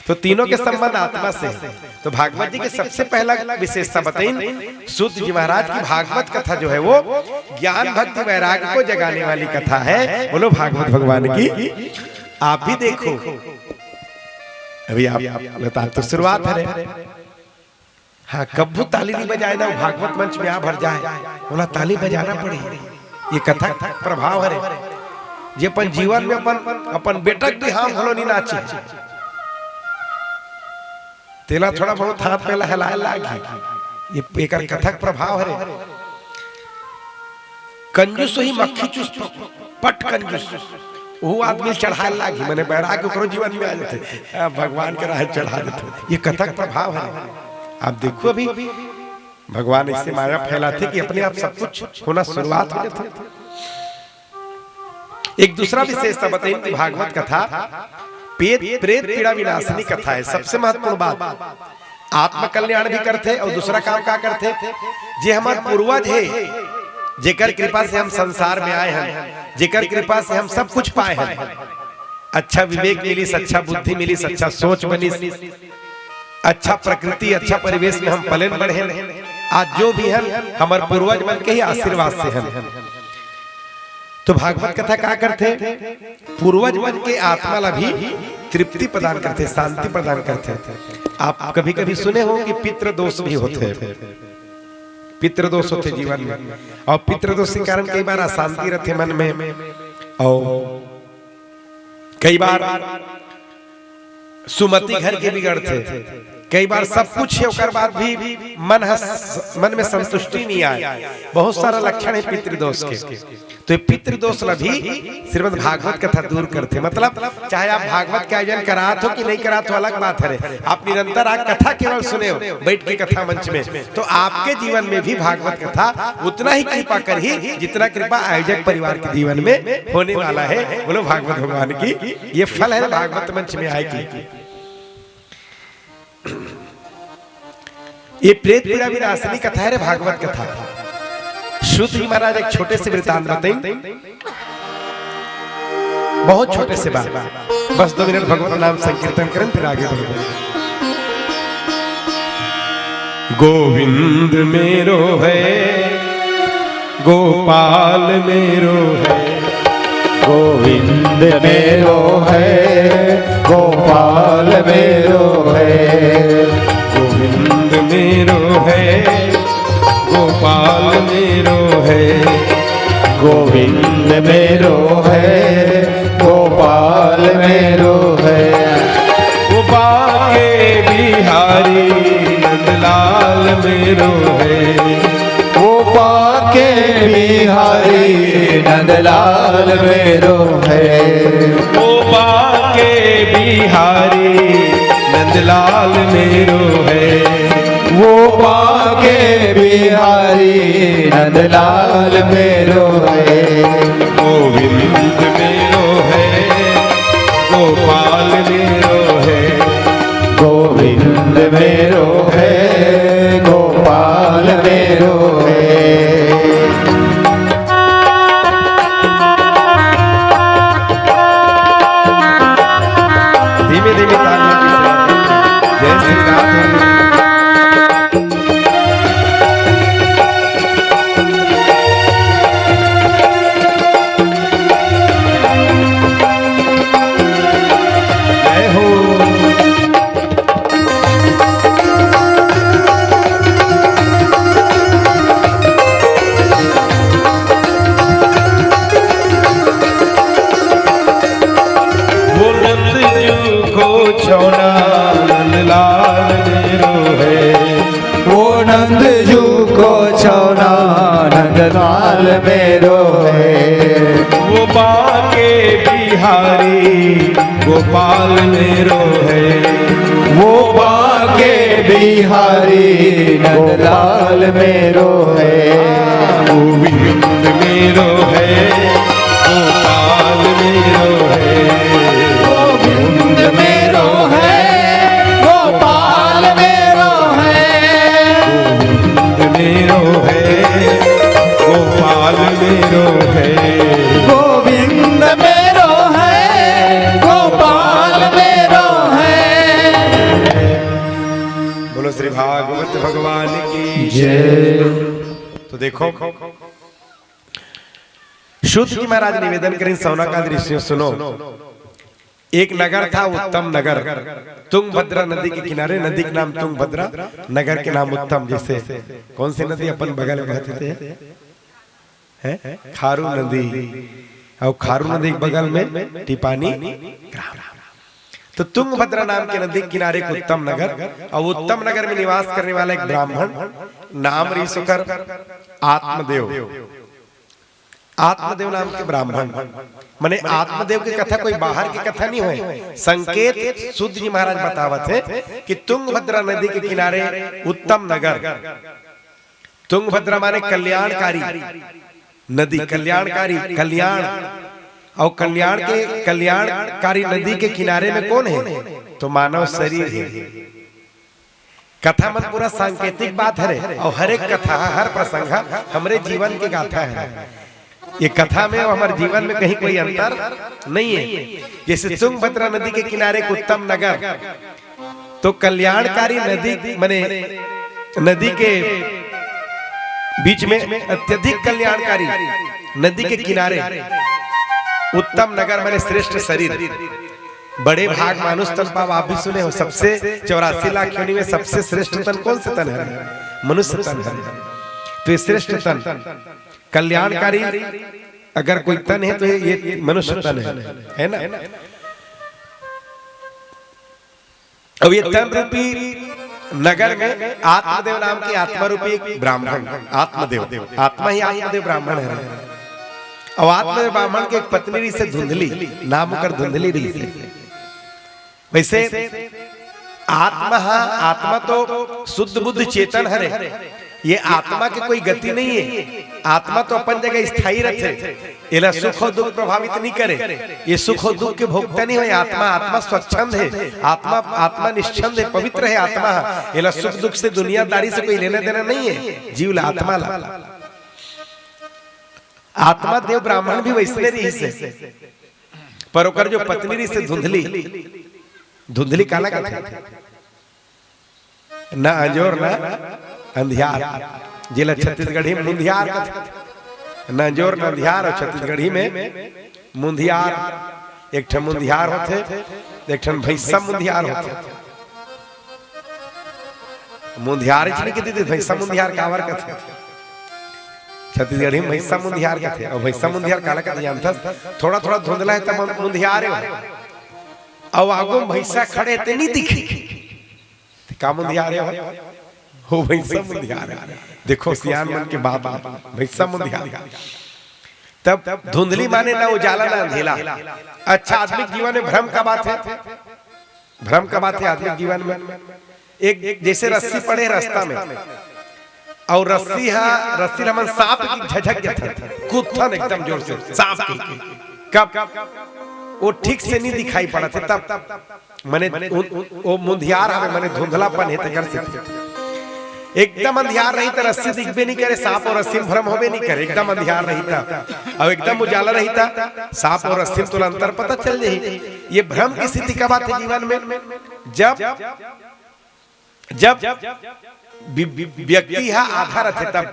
तो तीनों के संबंध आत्मा से है। तो भागवत जी के सबसे पहला विशेषता बताई सूत जी महाराज की भागवत कथा जो है वो ज्ञान भक्ति वैराग्य को जगाने वाली कथा है। बोलो भागवत भगवान की। आप भी देखो अभी आप बता तो शुरुआत है। हाँ कब्बू ताली नहीं बजाए ना भागवत मंच में आ भर जाए, बोला ताली बजाना पड़े। ये कथा प्रभाव है जे अपन जीवन में अपन बेटक भी हम भलो नहीं नाचे तेला थोड़ा बहुत हाथ पे हिलाए लागी। ये एक कथक प्रभाव है। कंजूस ही मक्खी चूस पट कंजूस वो आदमी चढ़ाए लागी। मैंने वैराग्य करो जीवन में आ जाते, भगवान के राह चढ़ा देते। ये कथक प्रभाव है। आप देखो अभी भगवान इससे माया फैलाते कि अपने आप सब कुछ होना शुरुआत हो जाती। एक दूसरा विशेषता बताइए भागवत कथा प्रेत पीड़ा विनाशिनी कथा है। सबसे महत्वपूर्ण बात आत्म कल्याण भी करते और दूसरा काम क्या करते जे हमारे पूर्वज है जेकर कृपा से हम संसार में आए हैं, जेकर कृपा से हम सब कुछ पाए हैं। अच्छा विवेक मिली, अच्छा बुद्धि मिली, अच्छा सोच बनी, अच्छा प्रकृति, अच्छा परिवेश में हम पलन बढ़े। आज जो भी है हमारे पूर्वज बन के ही आशीर्वाद से हैं। तो भागवत कथा क्या करते? पूर्वज मन के आत्मा ला भी तृप्ति प्रदान करते, शांति प्रदान करते। आप कभी कभी सुने हो कि पितृ दोष भी होते हैं, पितृ दोष होते जीवन में, और पितृ दोष के कारण कई बार अशांति रहते मन में, और कई बार सुमति घर के बिगड़ते, कई बार सब कुछ है और बाद भी मन में संतुष्टि नहीं आए। बहुत सारा लक्षण है पितृदोष के। तो ये पितृदोष भी श्रीमद् भागवत कथा दूर करते। मतलब चाहे आप भागवत के आयोजन करात हो कि नहीं करात हो अलग बात है, आप निरंतर आप कथा केवल सुने हो बैठ के कथा मंच में, तो आपके जीवन में भी भागवत कथा उतना ही कृपा कर ही जितना कृपा आयोजक परिवार के जीवन में होने वाला है। बोलो भागवत भगवान की, ये फल है भागवत मंच में आएगी। ये प्रेत पीड़ा विनाशिनी कथा है रे भागवत कथा। श्रुत जी महाराज एक छोटे से वृतांत बताएं, बहुत छोटे से बात, बस 2 मिनट भगवत नाम संकीर्तन करें फिर आगे बढ़ेंगे। गोविंद मेरो है, गोपाल मेरो है, गोविंद मेरो है, गोपाल मेरो है, गोविंद मेरो है, गोपाल मेरो है, गोविंद मेरो है, गोपाल मेरो है, गोपाल के बिहारी नंदलाल मेरो है, गोपाल के बिहारी नंदलाल मेरो है, गोपाल के बिहारी नंदलाल मेरो है, वो बाके बिहारी नंदलाल मेरो है, गोविंद मेरो है, गोपाल मेरो है, गोविंद मेरो है, गोपाल मेरो है। धीमे धीमे तालियों की सलाह। जय श्री राम। नंदलाल मेरो है, वो नंद जू को छौना नंदलाल मेरो है, वो बाके बिहारी गोपाल मेरो है, वो बाके बिहारी नंदलाल मेरो है, गोविंद मेरो है, गोपाल मेरो है, गोविंद मेरो है, गोपाल मेरो है, गोविंद मेरो है, गोपाल मेरो है, गोविंद मेरो है, गोपाल मेरो है। बोलो श्री भागवत भगवान की जय। तो देखो शुद्ध जी महाराज निवेदन करें सौनकादि ऋषियों सुनो। एक नगर था उत्तम नगर, तुंगभद्रा नदी के किनारे, नदी के नाम तुंगभद्रा, नगर के नाम उत्तम। जैसे कौन सी नदी अपन बगल में बहती थे, हैं खारू नदी, और खारू नदी के बगल में टिपानी ग्राम। तो तुंगभद्रा नाम के नदी किनारे एक उत्तम नगर, और उत्तम नगर में निवास करने वाला एक ब्राह्मण नाम ऋषुकर आत्मदेव, आत्मदेव नाम के ब्राह्मण। माने आत्मदेव की कथा कोई बाहर की कथा नहीं हुई, संकेत शुद्ध जी महाराज बतावत है कि तुंगभद्रा नदी के किनारे उत्तम नगर, तुंगभद्रा माने कल्याणकारी नदी, कल्याणकारी कल्याण, और कल्याण के कल्याणकारी नदी के किनारे में कौन है? तो मानव शरीर है। कथा मन पूरा सांकेतिक बात है, और हर एक कथा हर प्रसंग हमारे जीवन की गाथा है। ये कथा में और हमारे जीवन में कहीं कोई अंतर नहीं है। जैसे तुंगभद्रा नदी के किनारे एक उत्तम नगर, तो कल्याणकारी नदी माने नदी के बीच में अत्यधिक कल्याणकारी नदी के किनारे उत्तम नगर माने श्रेष्ठ शरीर। बड़े भाग मानुष तन पाव, आप भी सुने हो। सबसे 84 लाख योनि में सबसे श्रेष्ठ तन कौन से तन है? मनुष्य तन है। तो ये श्रेष्ठ तन कल्याणकारी अगर कोई तन है तो ये मनुष्य तन है ना। अब ये तन रूपी नगर में आत्मदेव नाम की आत्मा रूपी ब्राह्मण, आत्मदेव, आत्मा ही आत्मदेव ब्राह्मण है। और आत्मदेव ब्राह्मण की एक पत्नी रही से धुंधली, नाम कर धुंधली रही से। वैसे आत्मा तो शुद्ध बुद्ध चेतन है। ये आत्मा की कोई गति नहीं है। आत्मा तो अपन जगह स्थायी रहते, ये सुख और दुख प्रभावित नहीं करे। ये सुख और दुख के भोक्ता नहीं है। आत्मा स्वच्छंद है, आत्मा निश्चंद है, पवित्र है। आत्मा ये सुख दुख से दुनियादारी से कोई लेना देना नहीं है। जीव ला आत्मा ला। आत्मा देव ब्राह्मण भी वैसने रही से, पर ओकर जो पत्नी रही से धुंधली, धुंधली काला का ना अंजोर ना अंधियार, जिला छत्तीसगढ़ी में मुंधियार का न अंजोर न अंधियार। और छत्तीसगढ़ी में मुंधियार, एक ठन मुंधियार होते, एक ठन भैंसा मुंधियार होते। मुंधियार इसलिए कहते थे, भैंसा मुंधियार कावर का थे। छत्तीसगढ़ी में भैंसा मुंधियार का थे। और भैंसा मुंधियार काला का जानता, थोड़ा थोड़ा धुंधला है तब मुंधियार है। और आगो भैंसा खड़े थे नहीं दिखी, का मुंधियार है हो भैंसा मुंधियार है। देखो सियान मन के बात, भैंसा मुंधियार। तब धुंधली माने ना उजाला ना अंधेला। अच्छा, आदमी जीवन में भ्रम का बात है, भ्रम का बात है आदमी जीवन में। एक जैसे रस्सी पड़े रास्ता में, और रस्सी हमन सांप की झझक जाता, कूदथन एकदम जोर से सांप की। कब वो ठीक से नहीं दिखाई पड़ा थे, तब मने वो मुंधियार हमें मने धुंधलापन है तकर से। एकदम अंधियार रही था, रस्सी दिखबे नहीं करे, सांप और रस्सी भ्रम होबे नहीं करे। एकदम अंधियार रही था और एकदम उजाला रही था, सांप और रस्सी तो अंतर पता चल जाए। ये भ्रम की स्थिति का बात है जीवन में। जब व्यक्ति है आधा रहते, तब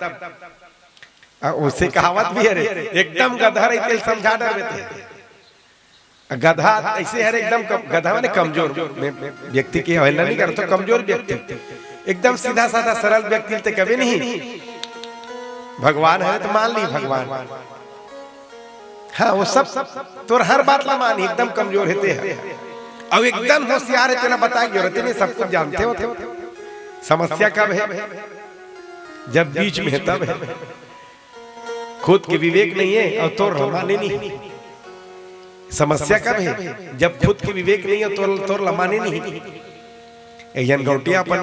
उसे कहावत भी है, एकदम गधा रही तेल समझा डर देते। गधा ऐसे है एकदम, गधा माने कमजोर व्यक्ति की अवहेलना नहीं करता, तो कमजोर व्यक्ति एकदम सीधा साधा सरल व्यक्ति तो कभी नहीं। भगवान है तो मान ली भगवान, हाँ वो सब तो हर बात ला मानी। एकदम कमजोर है अब एकदम होशियार है, तेरा बताया जरूरत नहीं, सब कुछ जानते हो। समस्या कब है? जब बीच में है तब है। खुद के विवेक नहीं है और तो रमाने नहीं। समस्या कब है? जब खुद के विवेक नहीं है तो लमाने नहीं। गौटिया अपन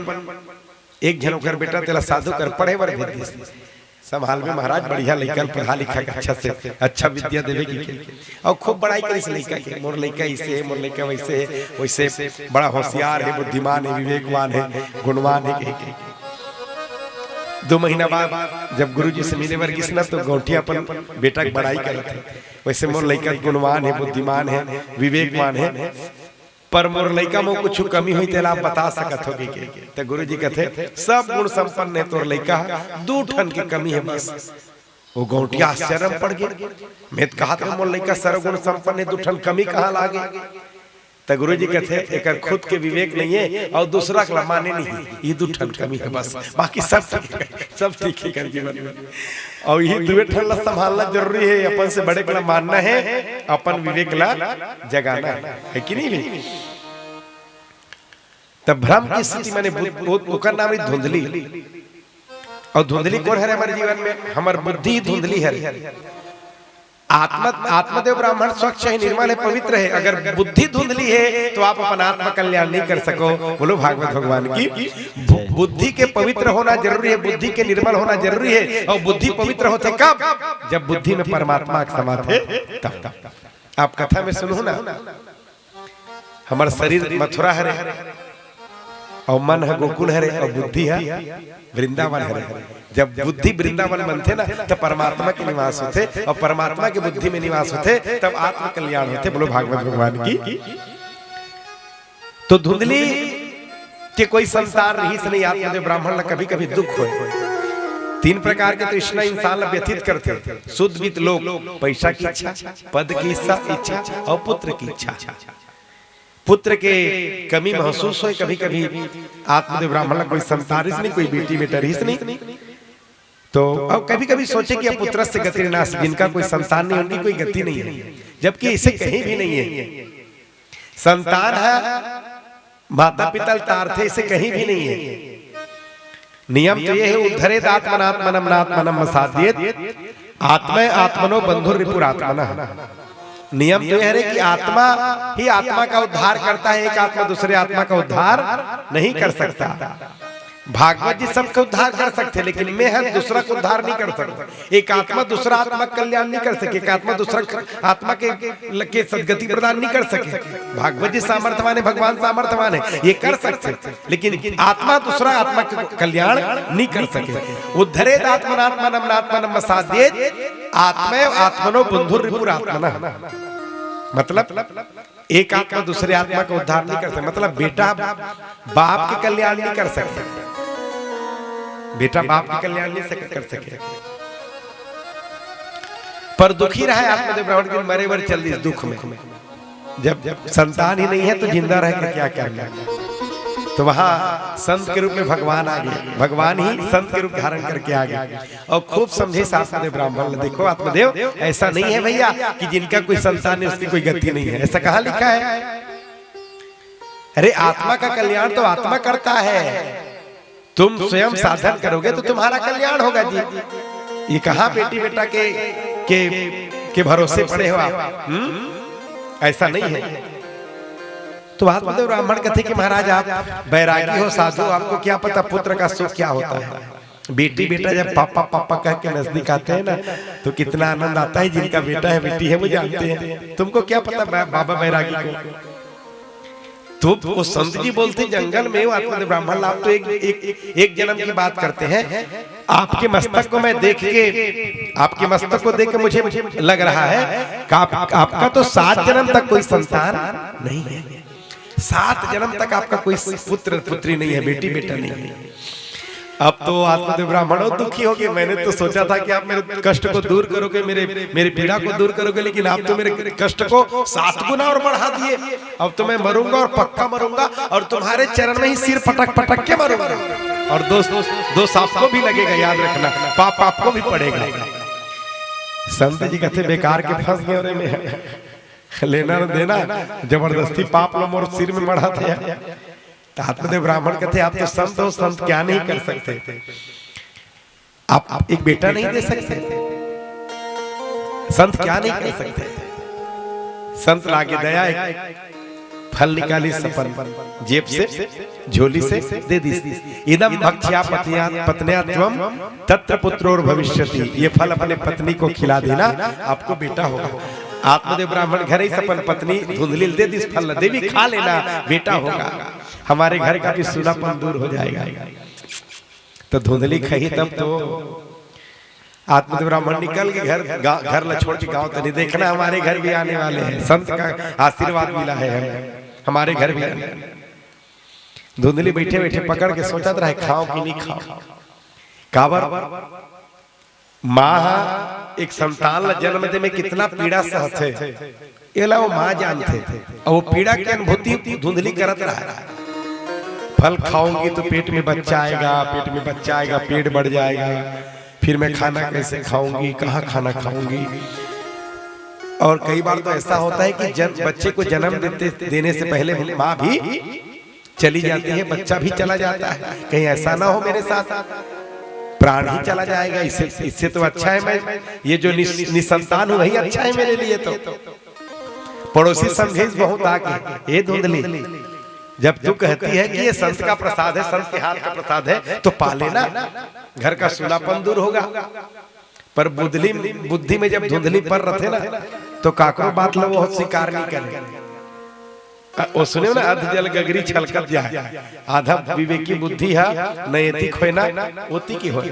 एक जन कर बेटा तेरा साधु कर पढ़े बर भेज संभाल में महाराज, बढ़िया लड़का पढ़ा लिखा अच्छा से अच्छा विद्या देवे की, और खूब बड़ाई करी इस लड़का के। मोर लड़का इसे है, मोर लड़का वैसे है, वैसे बड़ा होशियार है, बुद्धिमान है, विवेकवान है, गुणवान है। 2 महीना बाद जब गुरुजी से मिले वर्गीस ना, तो गौटिया अपन बेटा की बड़ाई करते। वैसे मोर लड़का गुणवान है, बुद्धिमान है, विवेकवान है, पर मोर लड़का में कुछ कमी हुई तेला आप बता सकत होगे के? तो गुरुजी कहते सब गुण संपन्न है तोर लड़का, 2 ठन की कमी है बस। वो गौटिया आश्चर्य में पड़ गए। मैं तो कहा था मोर लड़का सर्वगुण संपन्न है, 2 ठन कमी कहाँ लागे? तो गुरुजी कहते एक खुद के विवेक नहीं है और दूसरा का माने नहीं, ये 2 ठन कमी है बस, बाकी सब ठीक है कर जीवन में। और ये 2 ठन ला संभालना जरूरी है। अपन से बड़े का मानना है, अपन विवेक ला जगाना है कि नहीं? तब भ्रम की स्थिति मैंने ओकर नाम है धुंधली। और धुंधली कौन है हमारे जीवन में? हमार बुद्धि धुंधली है। आत्मदेव ब्राह्मण स्वच्छ है, निर्मल है, पवित्र है। अगर बुद्धि धुंधली है तो आप अपन आत्मा कल्याण नहीं कर सको। बोलो भागवत भगवान की। बुद्धि के पवित्र होना जरूरी है, बुद्धि के निर्मल होना जरूरी है। और बुद्धि पवित्र होते कब? जब बुद्धि में परमात्मा समाते तब। आप कथा में सुनो ना, हमारा शरीर मथुरा है और मन है गोकुल है और बुद्धि है वृंदावन है। जब बुद्धि वृंदावन बनते ना, तब परमात्मा के निवास होते, और परमात्मा के बुद्धि में निवास होते, तब आत्म कल्याण होते। बोलो भागवत भगवान की। तो धुंधली के कोई संसार नहीं से नहीं, आत्मदेव ब्राह्मण ला कभी कभी दुख हो, तीन प्रकार के तृष्णा इंसान व्यतीत करते हैं। शुद्ध वित्त लोग पैसा की इच्छा, पद की इच्छा और पुत्र की इच्छा। पुत्र के कमी महसूस हो कभी कभी, आत्मदेव ब्राह्मण कोई संतान नहीं, कोई बेटी बेटा नहीं, तो अब कभी कभी सोचे कि अब पुत्र से गति नाश, जिनका कोई संतान नहीं उनकी कोई गति नहीं है, जबकि इसे कहीं भी नहीं है। संतान है, माता पिता तार्थे, इसे कहीं भी नहीं है। नियम तो ये है, उद्धरेत आत्मनात्मनम नात्मनम साध्येत आत्मा आत्मनो बंधुर रिपुर आत्मनः। नियम तो यह है कि आत्मा ही आत्मा का उद्धार करता है, एक आत्मा दूसरे आत्मा का उद्धार नहीं कर सकता। भागवत जी सबका उद्धार कर सकते, लेकिन मैं है दूसरा को उद्धार नहीं कर सकता। एक आत्मा दूसरा आत्मा कल्याण नहीं कर सके, एक आत्मा दूसरा आत्मा के सदगति प्रदान नहीं कर सके। भागवत जी सामर्थ्यवान है, भगवान सामर्थ्यवान है, ये कर सकते, लेकिन आत्मा दूसरा आत्मा का कल्याण नहीं कर सके। उद्धरेत आत्मनात्मनम नात्मनम साध्येत आत्मा आत्मनो बंधुर रिपुर आत्मनः। मतलब एक आत्मा दूसरे आत्मा का उद्धार नहीं कर सकता। मतलब बेटा बाप के कल्याण नहीं कर सकता, बेटा बाप के कल्याण नहीं कर सके। पर दुखी रहा है आत्मदेव ब्राह्मण की, मरे वर चल इस दुख में। जब संतान ही नहीं है तो जिंदा रह कर क्या करना। तो वहां संत के रूप में भगवान आ गए, भगवान ही संत के रूप धारण करके आ गए और खूब समझे आत्मदेव ब्राह्मण। देखो आत्मदेव, ऐसा नहीं है भैया कि जिनका कोई संतान है उसकी कोई गति नहीं है, ऐसा कहाँ लिखा है? अरे आत्मा का कल्याण तो आत्मा करता है, तुम स्वयं साधन करोगे तो तुम्हारा कल्याण होगा जी। ये कहाँ बेटी बेटा के भरोसे पड़े हो आप? ऐसा नहीं है। तो आत्मदेव ब्राह्मण कहते कि महाराज आप बैरागी हो, साधु, आपको क्या पता पुत्र का सुख क्या होता है। बेटी बेटा जब पापा पापा कह के नजदीक आते हैं ना, तो कितना आनंद आता है। जिनका बेटा है बेटी है वो जानते हैं, तुमको क्या पता बाबा बैरागी को। तो वो संत जी बोलते जंगल में आत्मदेव ब्राह्मण, आप तो एक जन्म की बात करते हैं। आपके मस्तक को मैं देख के, आपके मस्तक को देख के मुझे लग रहा है कि आपका तो 7 जन्म तक कोई संतान नहीं है। 7 जन्म तक आपका कोई पुत्र पुत्री नहीं है, बेटी बेटा नहीं है। अब तो आत्मदेव ब्राह्मण दुखी हो गए। मैंने तो सोचा था कि आप मेरे कष्ट को दूर करोगे, मेरे पीड़ा को दूर करोगे, लेकिन आप तो मेरे कष्ट को 7 गुना और बढ़ा दिए। अब तो मैं मरूंगा और पक्का मरूंगा, और तुम्हारे चरण में ही सिर पटक पटक के मरूंगा। और दोस्त आपको भी लगेगा, याद रखना, पाप आपको भी पड़ेगा। संत जी कहते बेकार के फंस गए में लेना न देना, जबरदस्ती पाप लो मोर सिर में बढ़ाते हैं। तो आत्मदेव ब्राह्मण कहते आप तो संत हो, संत क्या नहीं कर सकते? आप एक बेटा नहीं दे सकते? संत क्या नहीं कर सकते? संत लागे दया, एक फल निकाली सपन जेब से, झोली से दे दी। इदम भक्ष्या पत्न्या त्वम तत्र पुत्रोर भविष्यति। ये फल अपने पत्नी को खिला देना, आपको बेटा होगा। आत्मदेव ब्राह्मण घर ही सपन पत्नी धुंधली दे दी, फल देवी खा लेना, बेटा होगा। हमारे घर का भी सूनापन दूर हो जाएगा। तो धुंधली खही तब तो आत्मदेव ब्राह्मण निकल के घर ल छोड़ के गाँव तनी देखना, हमारे घर भी आने वाले हैं, संत का आशीर्वाद मिला है हमारे घर भी। धुंधली बैठे बैठे पकड़ के सोचता रहा खाओ कि नहीं खाओ। काबर माँ एक संतान ला जन्म दे में कितना पीड़ा सहते, एला वो माँ जानते, और वो पीड़ा की अनुभूति धुंधली करत रहा। फल खाऊंगी तो पेट में बच्चा आएगा, पेट में बच्चा आएगा, पेट बढ़ जाएगा, फिर मैं खाना कैसे खाऊंगी, कहाँ खाना खाऊंगी। और कई बार तो ऐसा होता है कि बच्चे को जन्म देने से पहले माँ भी चली जाती है, बच्चा भी चला जाता है। कहीं ऐसा ना हो मेरे साथ प्राण ही चला जाएगा। इससे तो अच्छा है मैं ये जो निसंतान हूँ वही अच्छा है मेरे लिए। तो पड़ोसी समझे बहुत आगे, ये धुंधली जब तू कहती है कि ये संत का प्रसाद है, संत के हाथ का प्रसाद है, तो पा लेना, घर का सूनापन दूर होगा। पर बुद्धि में जब धुंधली पर रहे ना, तो काकरो बात लो वो स्वीकार नहीं करे। वो सुने ना, अर्ध जल गगरी छलकत जाए, आधा विवेकी बुद्धि है नैतिक होए ना ओती की होए।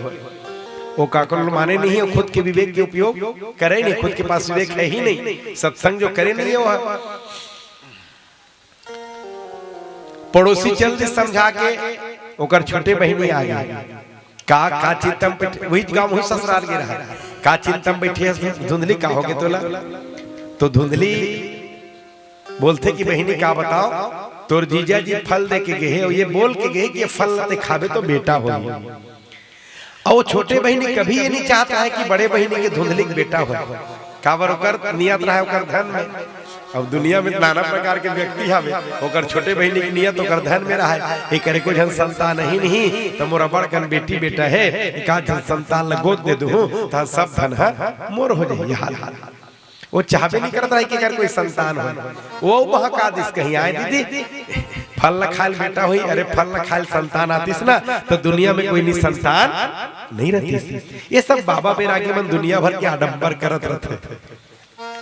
वो काकरो माने नहीं है, खुद के विवेक के उपयोग करे नहीं, खुद के पास विवेक है ही नहीं, सत्संग जो करे नहीं है वो। पड़ोसी चल समझा के ओकर छोटे बहनी आ गई, का चिंतम बैठे वही गांव वही ससुराल के रहा का चिंतम बैठे धुंधली का हो गए तोला तो धुंधली बोलते कि बहिनी का बताओ तोर जीजा जी फल दे के गए और ये बोल के गए कि ये फल न खावे तो बेटा हो और वो छोटे बहिनी कभी ये नहीं चाहता है कि बड़े बहिनी के धुंधली बेटा हो कावर ओकर नियत रहा ओकर धन में। अब दुनिया में नाना प्रकार के व्यक्ति हवे ओकर छोटे बहिनी की नियत ओकर धन में रहा है एक करे को जन संतान नहीं तो मोर बड़ कन बेटी बेटा है एक आध संतान ल गोद दे दूं तो सब धन है मोर हो जाए हाल हाल वो चाहबे नहीं करता है कि अगर कोई संतान हो वो महका दिस कहीं आए दीदी फल न खाल बेटा हुई अरे फल न खाल संतान आतीस ना तो दुनिया में कोई नहीं संतान नहीं रहती। ये सब बाबा बैरागी मन दुनिया भर के आडंबर करत रहते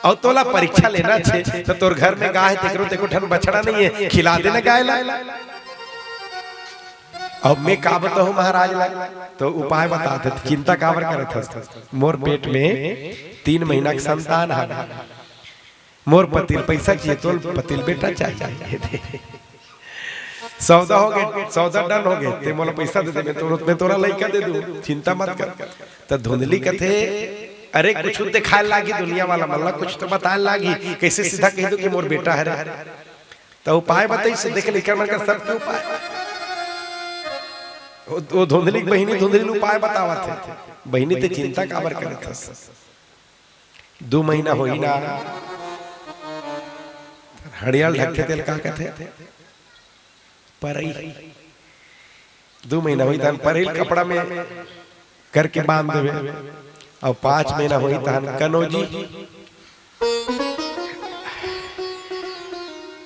और तोला परीक्षा लेना छे तो तोर घर में गाय तेकरो तेको ठन बछड़ा नहीं है खिला देना गाय ला अब मैं का बताऊं महाराज ला तो उपाय बता दे चिंता काबर करत हस मोर पेट में 3 महीना के संतान है मोर पतिल पैसा चाहिए तो पतिल बेटा चाहिए सौदा हो गए सौदा डन हो गए ते मोला पैसा दे दे मैं तोरा लइका दे दूं चिंता मत कर तो धुंधली कथे अरे कुछ ते खाए लागी दुनिया वाला मल्ला कुछ तो बताए लागी कैसे सीधा कह दो कि मोर बेटा है तो उपाय बताई से देख लिखा मन कर सब के उपाय वो धुंधली बहिनी धुंधली उपाय बतावा थे बहिनी ते चिंता काबर करत हस 2 महीना होई ना हड़ियाल ढके तेल का कहते परई 2 महीना हुई तहन परईल कपड़ा में करके बांध देवे और 5 महीना हुई तहन कनौजी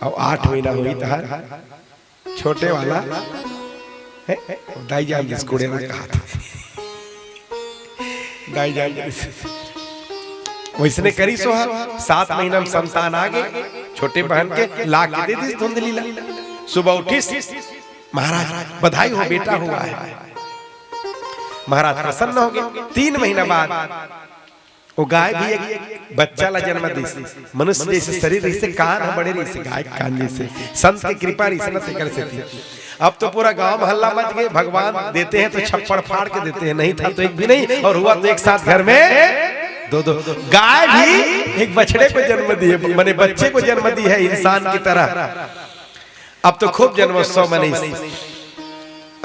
और 8 महीना हुई तहन छोटे वाला दाई जान जिस कुड़े ने कहा था दाई जान वैसने करी सोहा 7 महीना में संतान आ गए छोटे बहन के ला के दे दी धुंधली ला सुबह उठी महाराज बधाई हो बेटा हुआ है महाराज प्रसन्न हो गए 3 महीना बाद वो गाय भी एक बच्चा ला जन्म दी मनुष्य जैसे शरीर जैसे कान है बड़े जैसे गाय कान जैसे संत की कृपा ऐसे कर से थी। अब तो पूरा गांव मोहल्ला मच गए भगवान देते हैं तो छप्पड़ फाड़ के देते हैं नहीं था तो एक भी नहीं और हुआ तो एक साथ घर में 2 गाय भी एक बछड़े को जन्म दी है माने बच्चे को जन्म दी है इंसान की तरह। अब तो खूब जन्मोत्सव मनी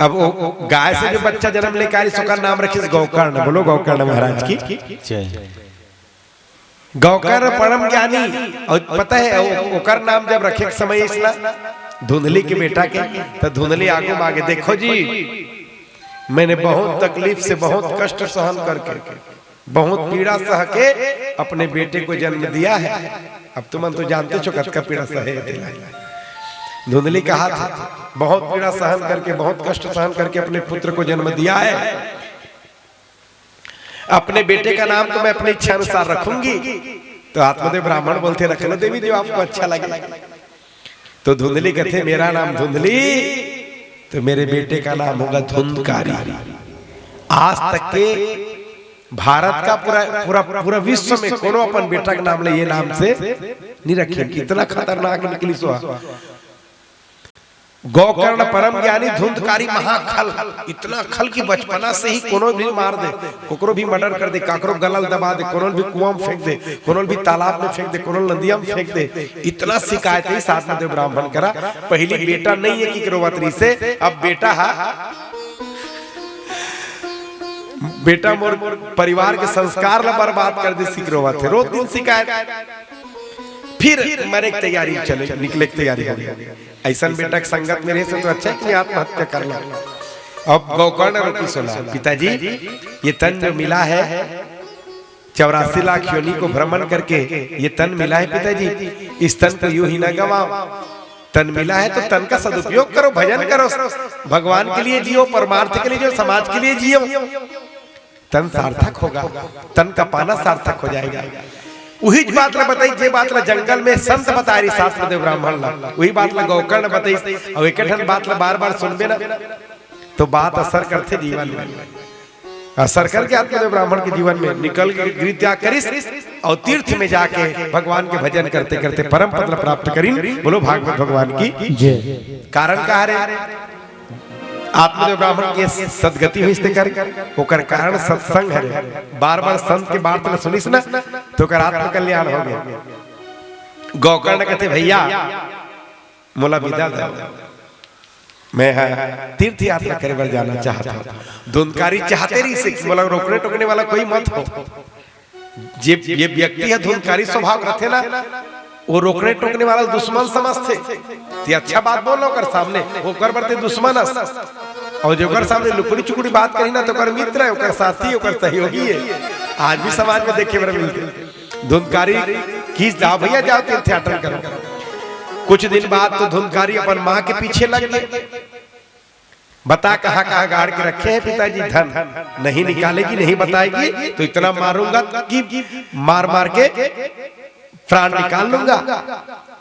अब वो गाय से जो बच्चा जन्म लेकर आई उसका नाम रखिए गौकर्ण बोलो गौकर्ण महाराज की गौकर्ण परम ज्ञानी और पता है ओकर नाम जब रखे समय इसला धुंधली के बेटा के तो धुंधली आगू मांगे देखो जी मैंने बहुत तकलीफ से बहुत कष्ट सहन करके बहुत पीड़ा सह के अपने बेटे को जन्म दिया है। अब तुम तो जानते हो कत का पीड़ा सहे धुंधली कहा था बहुत पीड़ा सहन करके बहुत कष्ट सहन करके अपने पुत्र को जन्म दिया है। अपने बेटे का नाम तो मैं अपनी इच्छा अनुसार रखूंगी। तो आत्मदेव ब्राह्मण बोलते रखना देवी जो आपको अच्छा लगे। तो धुंधली कहते मेरा नाम धुंधली तो मेरे बेटे का नाम होगा धुंधकारी। आज तक के भारत का पूरा विश्व में कोनो अपन बेटा के नाम ले ये नाम से नहीं रखे। कितना खतरनाक निकली सो गौकर्ण परम ज्ञानी धुंधकारी महाखल इतना खल की बचपना से ही कोनो भी मार दे कोकरो भी मर्डर कर दे काकरो गलल दबा दे कोनो भी कुआं में फेंक दे कोनो भी तालाब में फेंक दे कोनो नदिया में फेंक दे। इतना शिकायत है साथ में ब्राह्मण करा पहली बेटा नहीं है कि करोवतरी से अब बेटा है बेटा मोर परिवार के संस्कार ला बर्बाद कर दे सिकरोवा थे रोज दिन शिकायत फिर मरे की तैयारी चले निकले की तैयारी हो गई। ऐसा बेटा की संगत में रहे से तो अच्छा है कि आत्महत्या कर लो। अब गौकर्ण रोकी सुना पिताजी ये तन जो मिला है 84 लाख योनि को भ्रमण करके ये तन मिला है पिताजी इस तन को यूं ही न गवाओ। तन मिला है तो तन का सदुपयोग करो भजन करो भगवान के लिए जियो परमार्थ के लिए जियो समाज के लिए जियो तन सार्थक होगा तन का पाना सार्थक हो जाएगा। वही बात ला बताई जे बात ला जंगल में संत बता रही साथ में ब्राह्मण ला वही बात ला गौकर्ण बताई और एक बात ला बार बार सुनबे ना तो बात असर करते जीवन में असर करके आत्मदेव ब्राह्मण के जीवन में निकल गृह त्याग करिस और तीर्थ में जाके भगवान के भजन करते करते परम पद प्राप्त करीन। बोलो भागवत भगवान की जय। कारण कहा रे आत्मदेव ब्राह्मण के सदगति हुई इसते कर ओकर कारण सत्संग है। बार बार संत की बात न सुनिस ना तो कर आत्म कल्याण हो गया। गोकर्ण कहते भैया मोला विदा दो, मैं तीर्थ यात्रा करे बर जाना चाहता हूँ। धुंधकारी चाहते रही से मोला रोकने टोकने वाला कोई मत हो। ये व्यक्ति है धुंधकारी स्वभाव रखे ना, वो रोकने टोकने वाला दुश्मन समझते ते अच्छा बात बोलो कर सामने वो कर बरते दुश्मन और जो कर सामने लुकड़ी चुकड़ी बात करी ना तो कर मित्र है, ओकर साथी, ओकर सहयोगी है। आज भी समाज में देखे बर मिलते। धुंधकारी की जाओ भैया जाओ तीर्थ यात्रा करो। कुछ दिन बाद तो धुंधकारी अपन माँ के पीछे लग गए। बता कहाँ कहाँ गाड़ के रखे हैं पिताजी धन, नहीं निकालेगी नहीं बताएगी तो इतना मारूंगा कि मार मार के प्राण निकाल लूंगा।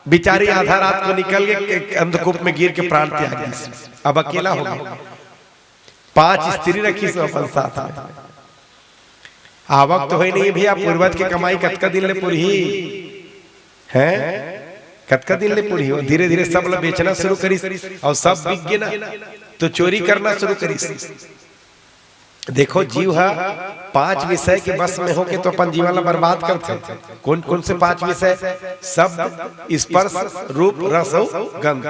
बिचारी आधा रात को निकल के अंधकूप में गिर के प्राण त्याग दी। अब अकेला हो गया। 5 स्त्री रखी सो अपन साथ में। आवक तो है नहीं भैया, पूर्वज की कमाई कतका दिन ले पूरी है, कतका दिन ले पूरी हो। धीरे धीरे सब लोग बेचना शुरू करी और सब बिक गए ना तो चोरी करना शुरू करी। देखो जीव है 5 विषय के बस में हो के तो अपन जीवन बर्बाद करते। कौन कौन से 5 विषय? शब्द, स्पर्श, रूप, रस और गंध।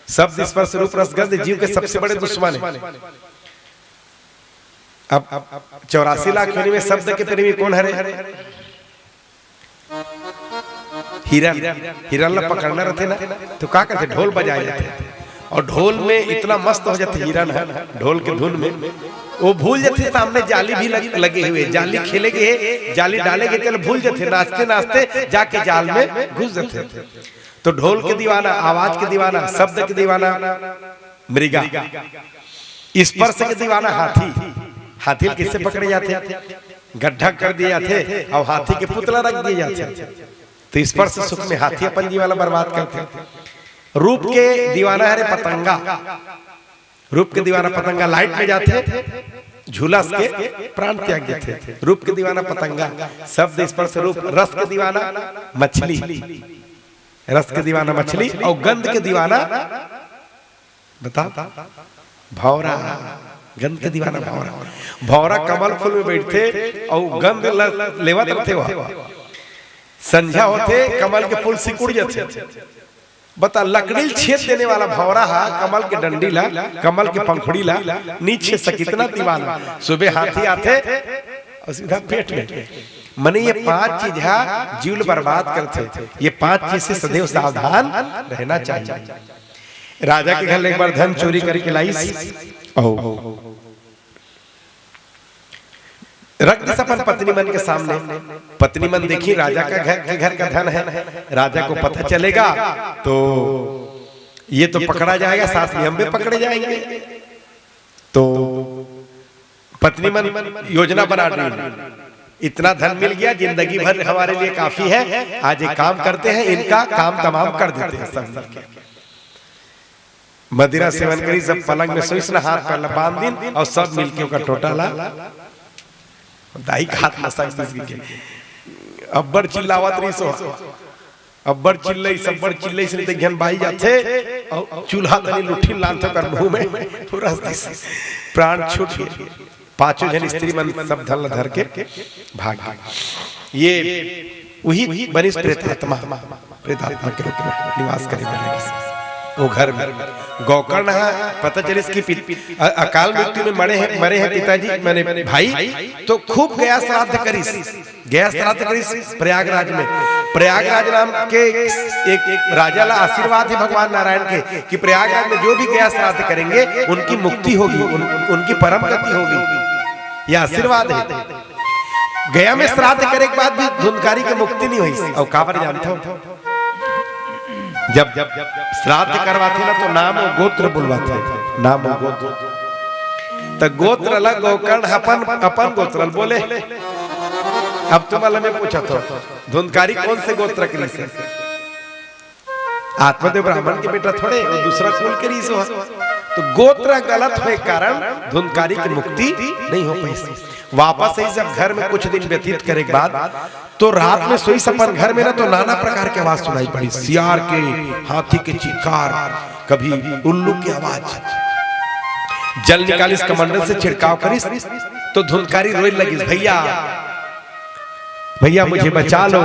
शब्द, स्पर्श, रूप, रस, गंध जीव के सबसे बड़े दुश्मन है। अब 84 लाख योनि में शब्द के प्रेमी कौन है? हिरन। हिरन ला पकड़ना रहते ना तो क्या करते? ढोल बजाए जाते और ढोल में इतना मस्त हो जाते हिरन है ढोल के धुन में, वो भूल जाते सामने जाली भी लगे हुए, जाली खेलेगे, जाली डालेगे चल भूल जाते, नाचते नाचते जाके जाल में घुस जाते। तो ढोल के दीवाना, आवाज के दीवाना, शब्द के दीवाना मृगा, स्पर्श के दीवाना हाथी। हाथी किससे पकड़े जाते? गड्ढा कर दिए जाते और हाथी के पुतला रख दिए जाते। तो स्पर्श सुख में हाथी अपन जीवन बर्बाद करते। रूप के दीवाना है पतंगा। रूप के दीवाना पतंगा लाइट में जाते, झूला के प्राण त्याग देते। रूप के दीवाना पतंगा। शब्द, स्पर्श, रूप। रस के दीवाना मछली। रस के दीवाना मछली और गंध के दीवाना बता भौरा। गंध के दीवाना भौरा। भौरा कमल फूल में बैठते और गंध लेवत रहते। वहां संध्या होते कमल के फूल सिकुड़ जाते। बता लकड़ी छेद देने वाला भौरा है, कमल के डंडी ला, कमल के पंखुड़ी ला, नीचे से कितना दीवाना। सुबह हाथी आते और सीधा पेट में। मने ये 5 चीज है जीवन बर्बाद करते। ये 5 चीज से सदैव सावधान रहना चाहिए। राजा के घर एक बार धन चोरी करके लाई रख दी अपन पत्नी मन के सामने। पत्नी मन देखी राजा का घर का धन है, राजा को पता चलेगा तो ये तो पकड़ा जाएगा, साथ में हम भी पकड़े जाएंगे। तो पत्नी मन योजना बना दी, इतना धन मिल गया, जिंदगी भर हमारे लिए काफी है, आज एक काम करते हैं, इनका काम तमाम कर देते हैं। सब मदिरा सेवन करी, सब पलंग में सोई, हाथ पैर बांध दिन और सब मिलके का टोटा ला दाई हाथ में सक अब्बर चिल्लावत रही सो। अब्बर चिल्लई सब्बर चिल्लई से ते घन बाई जाते और चूल्हा तनी लुठी लांथो कर मुंह में पूरा प्राण छूट गए। 5 जन स्त्री मन सब धन धर के भाग गए। ये वही बनिस प्रेतात्मा के रूप में निवास करे वो घर में। गोकर्ण पता चले इसकी अकाल मृत्यु में मरे हैं पिताजी मैंने भाई, तो खूब गया श्राद्ध करिस। गया श्राद्ध करिस प्रयागराज में। प्रयागराज नाम के एक राजा ला आशीर्वाद है भगवान नारायण के कि प्रयागराज में जो भी गया श्राद्ध करेंगे उनकी मुक्ति होगी, उनकी परम गति होगी। यह आशीर्वाद है। गया में श्राद्ध करे के बाद भी धुंधकारी की मुक्ति नहीं हुई। और काबर जानते हो? जब श्राद्ध करवाते ना तो नाम और गोत्र बुलवाते, नाम और गोत्र। तो गोत्र अलग, गोकर्ण अपन गोत्र बोले। अब तुम मैं पूछा तो धुंधकारी कौन से गोत्र के लिए? आत्मदेव ब्राह्मण के बेटा थोड़े, वो दूसरा कुल के रीस हो। तो गोत्र गलत होने कारण धुंधकारी की मुक्ति नहीं हो पाई। वापस ही जब घर में कुछ दिन व्यतीत करे के बाद तो रात में सोई सपन घर में ना तो नाना प्रकार की आवाज सुनाई पड़ी। सियार के, हाथी के चित्कार, कभी उल्लू की आवाज, जल निकालिस कमंडल से छिड़काव करिस तो धुंधकारी रोए लगिस, भैया भैया मुझे बचा लो,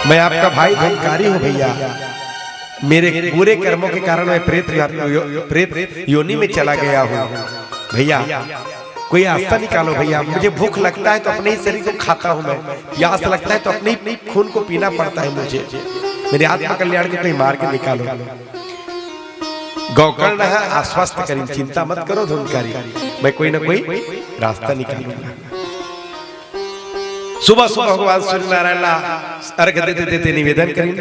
मैं आपका भाई धुंधकारी हूं भैया, मेरे बुरे कर्मों के कारण मैं प्रेत योनि में चला गया हूं, भैया कोई रास्ता निकालो भैया, मुझे भूख लगता है तो अपने ही शरीर को खाता हूं मैं, प्यास लगता है तो अपने ही खून को पीना पड़ता है मुझे, मेरे आत्मा कल्याण के कोई मार्ग निकालो। गौकर्ण आश्वस्त करी, चिंता मत करो धुंधकारी, मैं कोई ना कोई रास्ता निकालूंगा। सुबह सुबह भगवान सूर्य नारायण अर्घ देते देते निवेदन करें,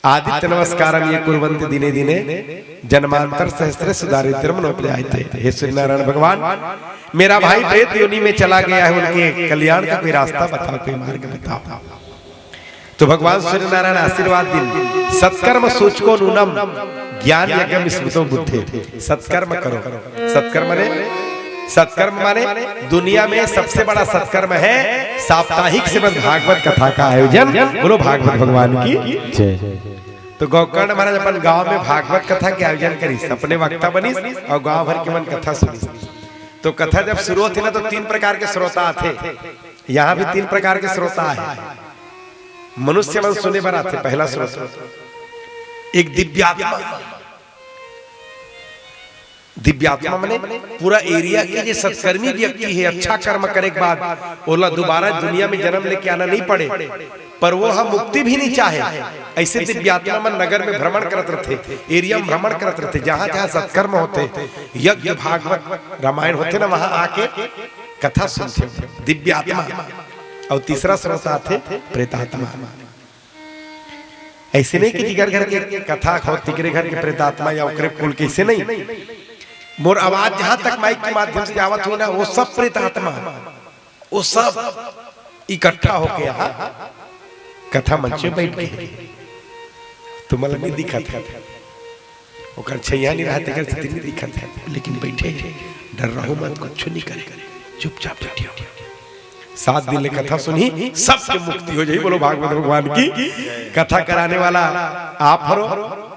आदित्य नमस्कारम ये कुर्वन्ति दिने दिने जन्मांतर सहस्त्र सुदारिद्र्यमनोपजायते। हे सूर्य नारायण भगवान, मेरा भाई प्रेत योनि में चला गया है, उनके कल्याण का कोई रास्ता बताओ, कोई मार्ग बताओ। तो भगवान सूर्य नारायण आशीर्वाद दिन, सत्कर्म सूचको नूनम ज्ञान यज्ञ स्मृतो बुद्धे, सत्कर्म करो। सत्कर्म माने दुनिया में सबसे बड़ा सत्कर्म है साप्ताहिक श्रीमद् भागवत कथा का आयोजन। बोलो भागवत भगवान की जय। तो गौकर्ण महाराज अपन गांव में भागवत कथा के आयोजन करी, अपने वक्ता बनी और गांव भर के मन कथा सुनी। तो कथा जब शुरू होती ना तो 3 प्रकार के श्रोता थे, यहाँ भी 3 प्रकार के श्रोता है। मनुष्य मन सुने बना थे, पहला श्रोता एक दिव्यात्मा। दिव्यात्मा माने पूरा एरिया के जो सत्कर्मी व्यक्ति है, अच्छा कर्म करे के बाद ओला दोबारा दुनिया में जन्म लेके आना नहीं पड़े, पर वो हम मुक्ति भी नहीं चाहे, ऐसे दिव्यात्मा मन नगर में भ्रमण करते रहते, एरिया में भ्रमण करते रहते, जहां जहां सत्कर्म होते, यज्ञ भागवत रामायण होते ना, वहां आके कथा सुनते दिव्यात्मा। और तीसरा श्रोता थे प्रेतात्मा। ऐसे नहीं कि जिगर घर के कथा हो, तिगरे घर के प्रेतात्मा या उकरे कुल के, ऐसे नहीं। मोर आवाज जहां तक माइक के माध्यम से जावत हुई ना, वो सब प्रेतात्मा, वो सब इकट्ठा होके यहाँ कथा मंच में बैठ गए। तो मतलब नहीं दिखा था, ओकर छैया नहीं रहते, कर नहीं दिखा था, लेकिन बैठे डर रहो मत, कुछ नहीं करे, चुपचाप बैठे हो। 7 दिन ले कथा सुनी, सबके मुक्ति हो जाए। बोलो भागवत भगवान की। कथा कराने वाला आप हरो,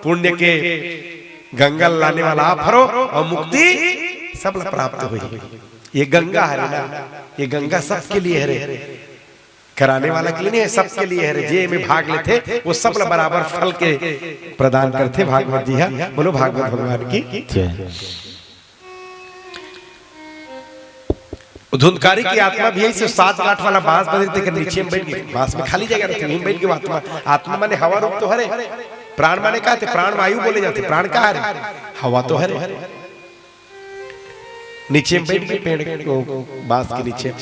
पुण्य के गंगा लाने वाला आप हरो, और मुक्ति सब प्राप्त हुई। ये गंगा है ना, ये गंगा सबके लिए है रे, कराने वाला के लिए नहीं है, सबके लिए है रे। जे में भाग लेते वो सब बराबर फल के प्रदान करते भागवत जी। है बोलो भागवत भगवान की जय। धुंधकारी की आत्मा भी ऐसे 7 गांठ वाला बांस बदलते के नीचे में बैठ गए, बांस में खाली जगह रहती है, बैठ के आत्मा। आत्मा माने हवा रूप तो हरे, प्राण माने क्या थे, प्राण वायु बोले जाते, प्राण का हरे, हवा तो हरे। नीचे में बैठ के पेड़ को बांस के नीचे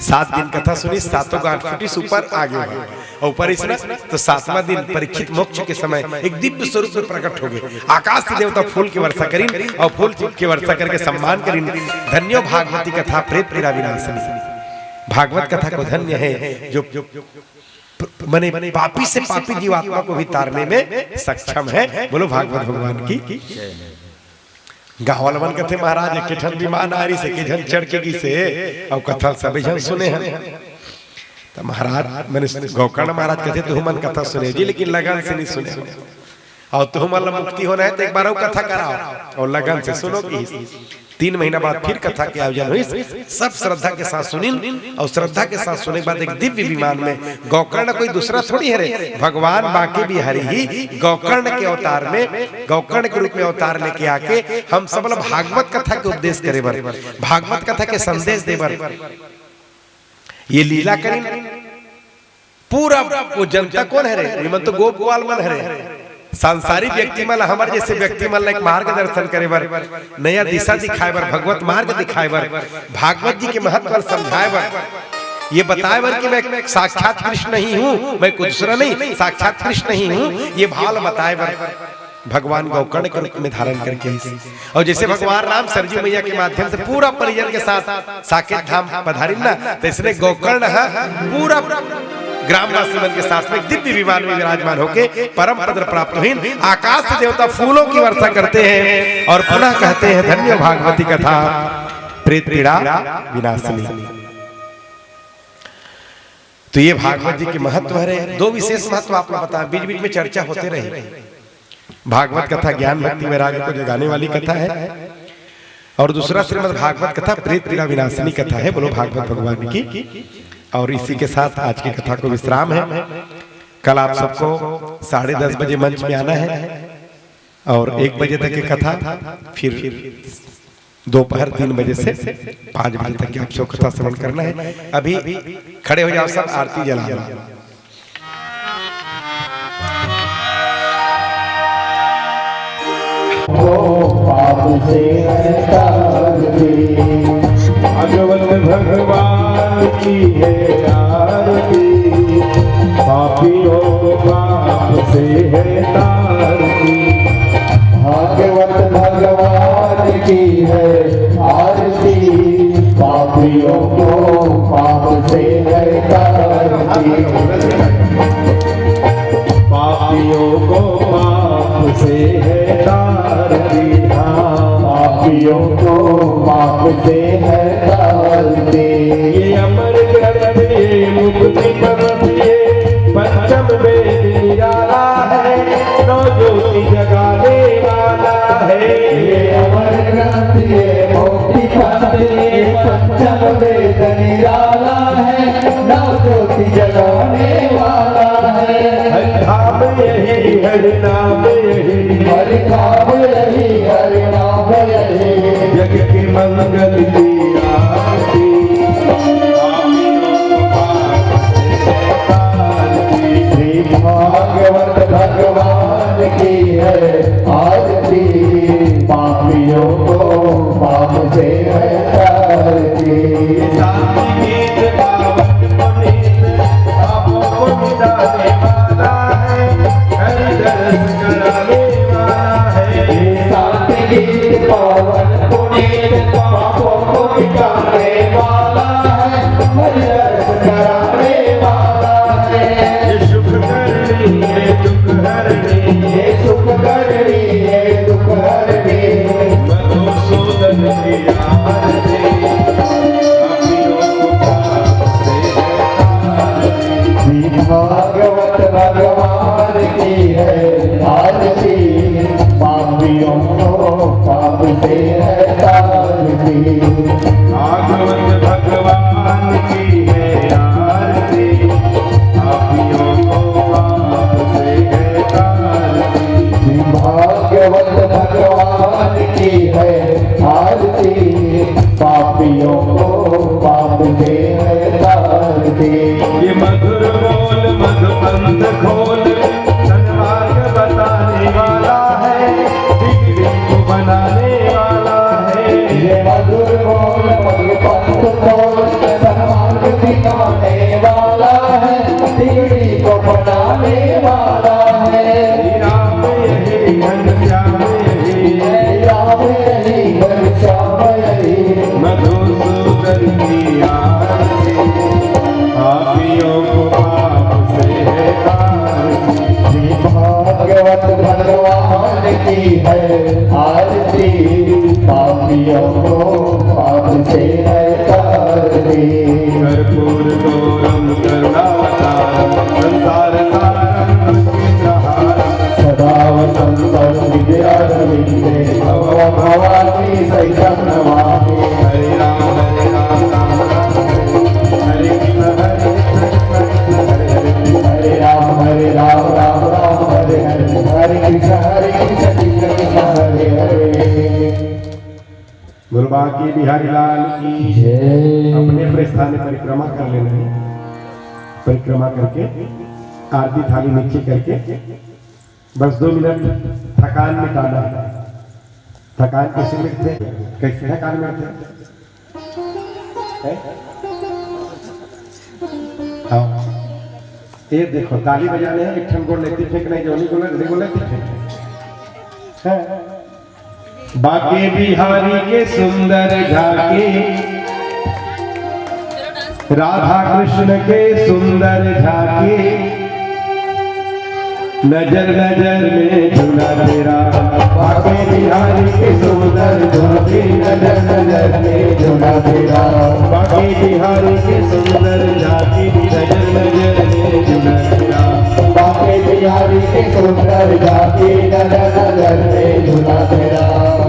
7 दिन कथा सुनी, 7 गांठ फूटी, ऊपर आगे और ऊपर इसने तो 7वां दिन परीक्षित मोक्ष के समय एक दिव्य स्वरूप में प्रकट हो गए। आकाश से देवता फूल की वर्षा करीन और फूल की वर्षा करके सम्मान करीन। धन्यो भागवती कथा प्रेत पीड़ा विनाशिनी। भागवत कथा को धन्य है जो मने पापी से पापी जीवात्मा को भी तारने में सक्षम है। बोलो भागवत भगवान की। गाँव वाला मन कहते महाराज के ठन विमान आरी से के झन चढ़ के से और कथा सब जन सुने हैं। तो महाराज मैंने गौकर्ण महाराज कहते तुम मन कथा सुने जी, लेकिन लगन से नहीं सुने, और तुम मुक्ति होना है तो एक बार वो कथा कराओ और लगन से सुनो की। 3 महीना बाद फिर कथा के आयोजन हुई, सब श्रद्धा के साथ सुनी, और श्रद्धा के साथ सुनने के बाद एक दिव्य विमान में गौकर्ण कोई दूसरा थोड़ी है रे, भगवान बाकी भी हरि ही गौकर्ण के अवतार में, गौकर्ण के रूप में अवतार लेके आके हम सब लोग भागवत कथा के उपदेश करे बर, भागवत कथा के संदेश दे बर ये लीला करी। पूरा वो जनता कौन है रे, मन तो गोप ग्वाल मन है रे, सांसारिक व्यक्ति मन हमारे जैसे व्यक्ति मन एक मार्गदर्शन करे बर, नया दिशा दिखाए बर, भगवत मार्ग दिखाए बर, भागवत जी के महत्व समझाए बर, ये बताए बर कि मैं साक्षात कृष्ण नहीं हूँ, मैं कुछ दूसरा नहीं, साक्षात कृष्ण नहीं हूँ, ये भाव बताए बर भगवान गौकर्ण के रूप में धारण करके। और जैसे भगवान राम सरजू मैया के माध्यम से पूरा परिजन के साथ साकेत धाम पधारी ना, तो इसने गौकर्ण पूरा ग्रामवासी मन के साथ में दिव्य विमान में विराजमान होके परम पद प्राप्त हुई। आकाश से देवता फूलों की वर्षा करते हैं और पुनः कहते हैं धन्य भागवती कथा प्रेत पीड़ा विनाशिनी। तो ये भागवत जी के महत्व है। 2 विशेष महत्व आपको बता, बीच बीच में चर्चा होते रहे। भागवत कथा ज्ञान भक्ति वैराग्य को जगाने वाली कथा है, और दूसरा श्रीमद् भागवत कथा प्रेत पीड़ा विनाशिनी कथा है। बोलो भागवत भगवान की। और इसी के साथ आज की कथा को विश्राम है। कल आप सबको 10:30 बजे मंच में आना है और 1 बजे तक की कथा, फिर दोपहर 3 बजे से 5 बजे तक की आप सब कथा श्रवण करना है। अभी खड़े हो जाओ सब, आरती जलाओ। पाप से भगवत भगवान की है आरती, पापियों को पाप से है तारती। भागवत भगवान की है आरती, पापियों को पाप से है तारती। पापियों को पाप से है तारती, पापियों को पाप से है तारती। ये अमर ग्रंथ ये मुक्ति पर्वत ये पंचम वेद निराला है, नौ ज्योति जगाने वाला है। ये अमर ग्रंथ ये मुक्ति पर्वत ये पंचम वेद निराला है, नौ ज्योति जगाने वाला है। हरि नाम यही, हरि नाम यही, हरि नाम यही, हरि नाम यही, जग के मंगल की आरती। श्री भागवत भगवान की है आरती, पापियों को पाप से है तारती। गीत पावन पुनीत पापों को मिटाने वाला है, हरि दर्शन कराने वाला है। शांति गीत पावन पुनीत पापों को मिटाने वाला है, हरि दर्शन कराने वाला है। ये सुख करनी ये दुख हरनी, ये सुख करनी ये दुख हरनी, मधुसूदन की आरती। पापियों को पाप से है तारती। श्री भागवत भगवान की है आरती, पापियों को पाप से है तारती। भागवत भगवान की है आरती, पापियों को पाप से है तारती। श्री भागवत भगवान की है आरती, पापियों को पाप से है तारती। ये मधुर बोल मधुपंथ खोल, सन्मार्ग बताने वाला है, बिगड़ी को बनाने वाला है। ये मधुर बोल मधुपंथ खोल, सन्मार्ग दिखाने वाला है, बिगड़ी को बनाने वाला है। राम यही घनश्याम यही, राम यही घनश्याम यही, मधुसूदन की आरती। पापियों को पाप से है तारती। श्री भागवत भगवान की है आरती, पापियों को पाप से है तारती। कर्पूर गौरम करुणावतारम, संसार सारम चित्रहारम। सदा वसंतं विद्यारविन्दे, भव भवानी सहितं नमामि। हरे राम राम राम हरे कृष्ण हरे राम राम राम हरे हरे, हरे कृष्ण कृष्ण कृष्ण हरे हरे। गुरु बांके बिहारी लाल की जय। अपने अपने स्थान में परिक्रमा कर लेना है। परिक्रमा करके आरती थाली नीचे करके बस 2 मिनट थकान मिटाना है। थकान कैसे मिटते? कैसे थकान मिटते? हाँ, ये देखो ताली बजाने हैं, एक ठन गोल लेती फेंक नहीं, जो नहीं गोल लेती फेंक। बाके बिहारी के सुंदर झाके, राधा कृष्ण के सुंदर झाके, नजर नजर में झूला तेरा। बाके बिहारी के सुंदर झाके, नजर नजर में झूला तेरा। बाके बिहारी के सुंदर झाके, नजर नजर में झूला तेरा। बाके बिहारी के सुंदर जाके नजर नजर में झूला तेरा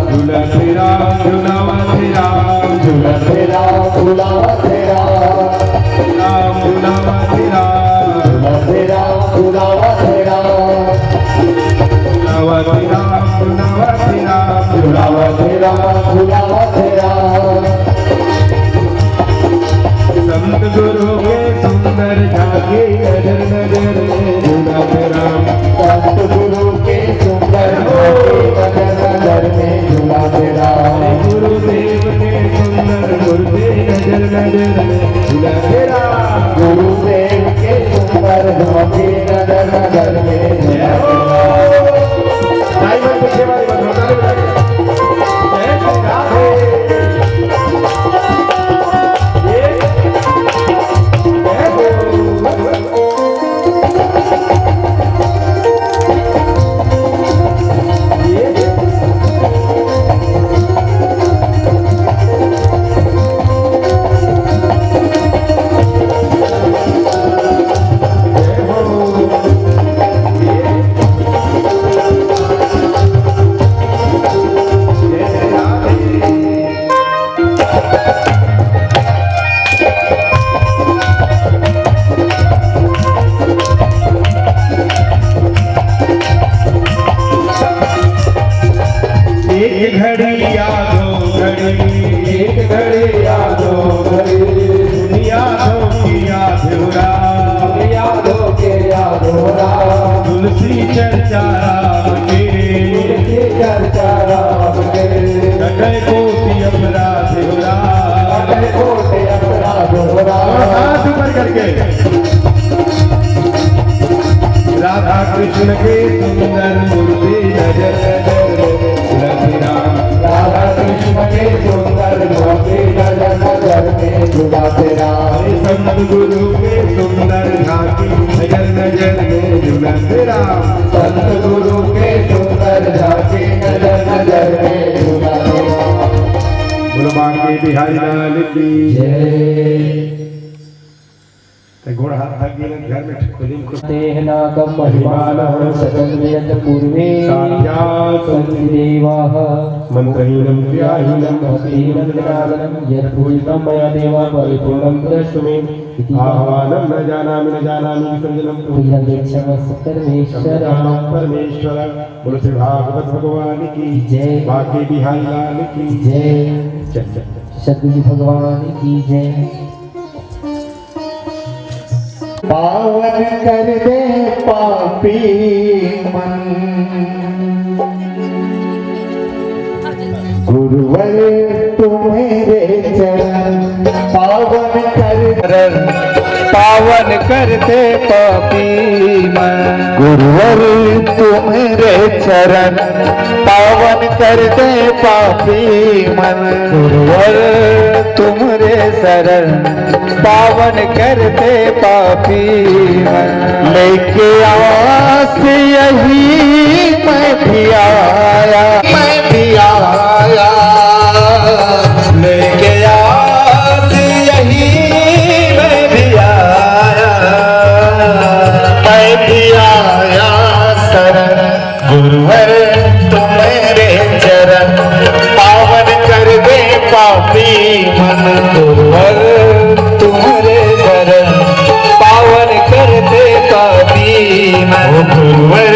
झूला तेरा झूलावा तेरा झूला तेरा झूलावा तेरा राम झूलावा तेरा झूला तेरा झूलावा तेरा झूलावा तेरा झूलावा तेरा झूलावा तेरा झूलावा तेरा संत गुरु के सुंदर जाके नजर नजर में झूला तेरा संत गुरु के सुंदर जाके नजर नजर में झूला तेरा गुरुदेव के सुंदर गुरुदे नजर नजर में झूला तेरा गुरुदेव के सुंदर जाके नजर नजर में झूला तेरा डायमंड पीछे वाली बंद एक घड़ी यादों घड़ी एक घड़ी यादों घड़ी दुनिया दो की यादोरा यादों के यादोरा तुलसी चर्चा राम के तुलसी चर्चा राम के कटे कोटि अपराध होरा कटे कोटि अपराध होरा हाथ ऊपर करके राधा कृष्ण के सुंदर मूर्ति नजर नजर राधा कृष्ण के सुंदर मूर्ति नजर नजर में झूला तेरा संत गुरु के सुंदर झांकी नजर नजर में झूला तेरा संत गुरु के सुंदर झांकी नजर नजर में झूला तेरा बोलो बांके बिहारी लाल की जय घोड़ा हाथ थक गए घर में खुली को तेहनाकं महिमानः सतन्यत पूर्वे साक्षात् संदेवाः मंत्रहीनं क्रियाहीनं भक्तिहीनं जनार्दनं यत्पूजितं मया देवा परिपूर्णं दृष्टुमे इति आह्वानं न जानामि विसर्जनं पूजनं गच्छामः सर्वेश्वर परमेश्वर बोलो श्री भागवत भगवान की जय बांके बिहारी लाल की जय चल चल सद्गुरु भगवान की जय पावन कर दे पापी मन गुरुवर तुम्हारे चरण पावन करते पापी मन गुरुवर तुम्हारे चरण पावन करते पापी मन गुरुवर तुम्हारे शरण पावन करते पापी मन लेके आस यही मैं भी आया लेके आस यही मैं भी आया शरण गुरुवर तुम्हारे चरण पावन कर दे पापी मन गुरुवर तुम्हारे शरण पावन कर दे पापी मन गुरुवर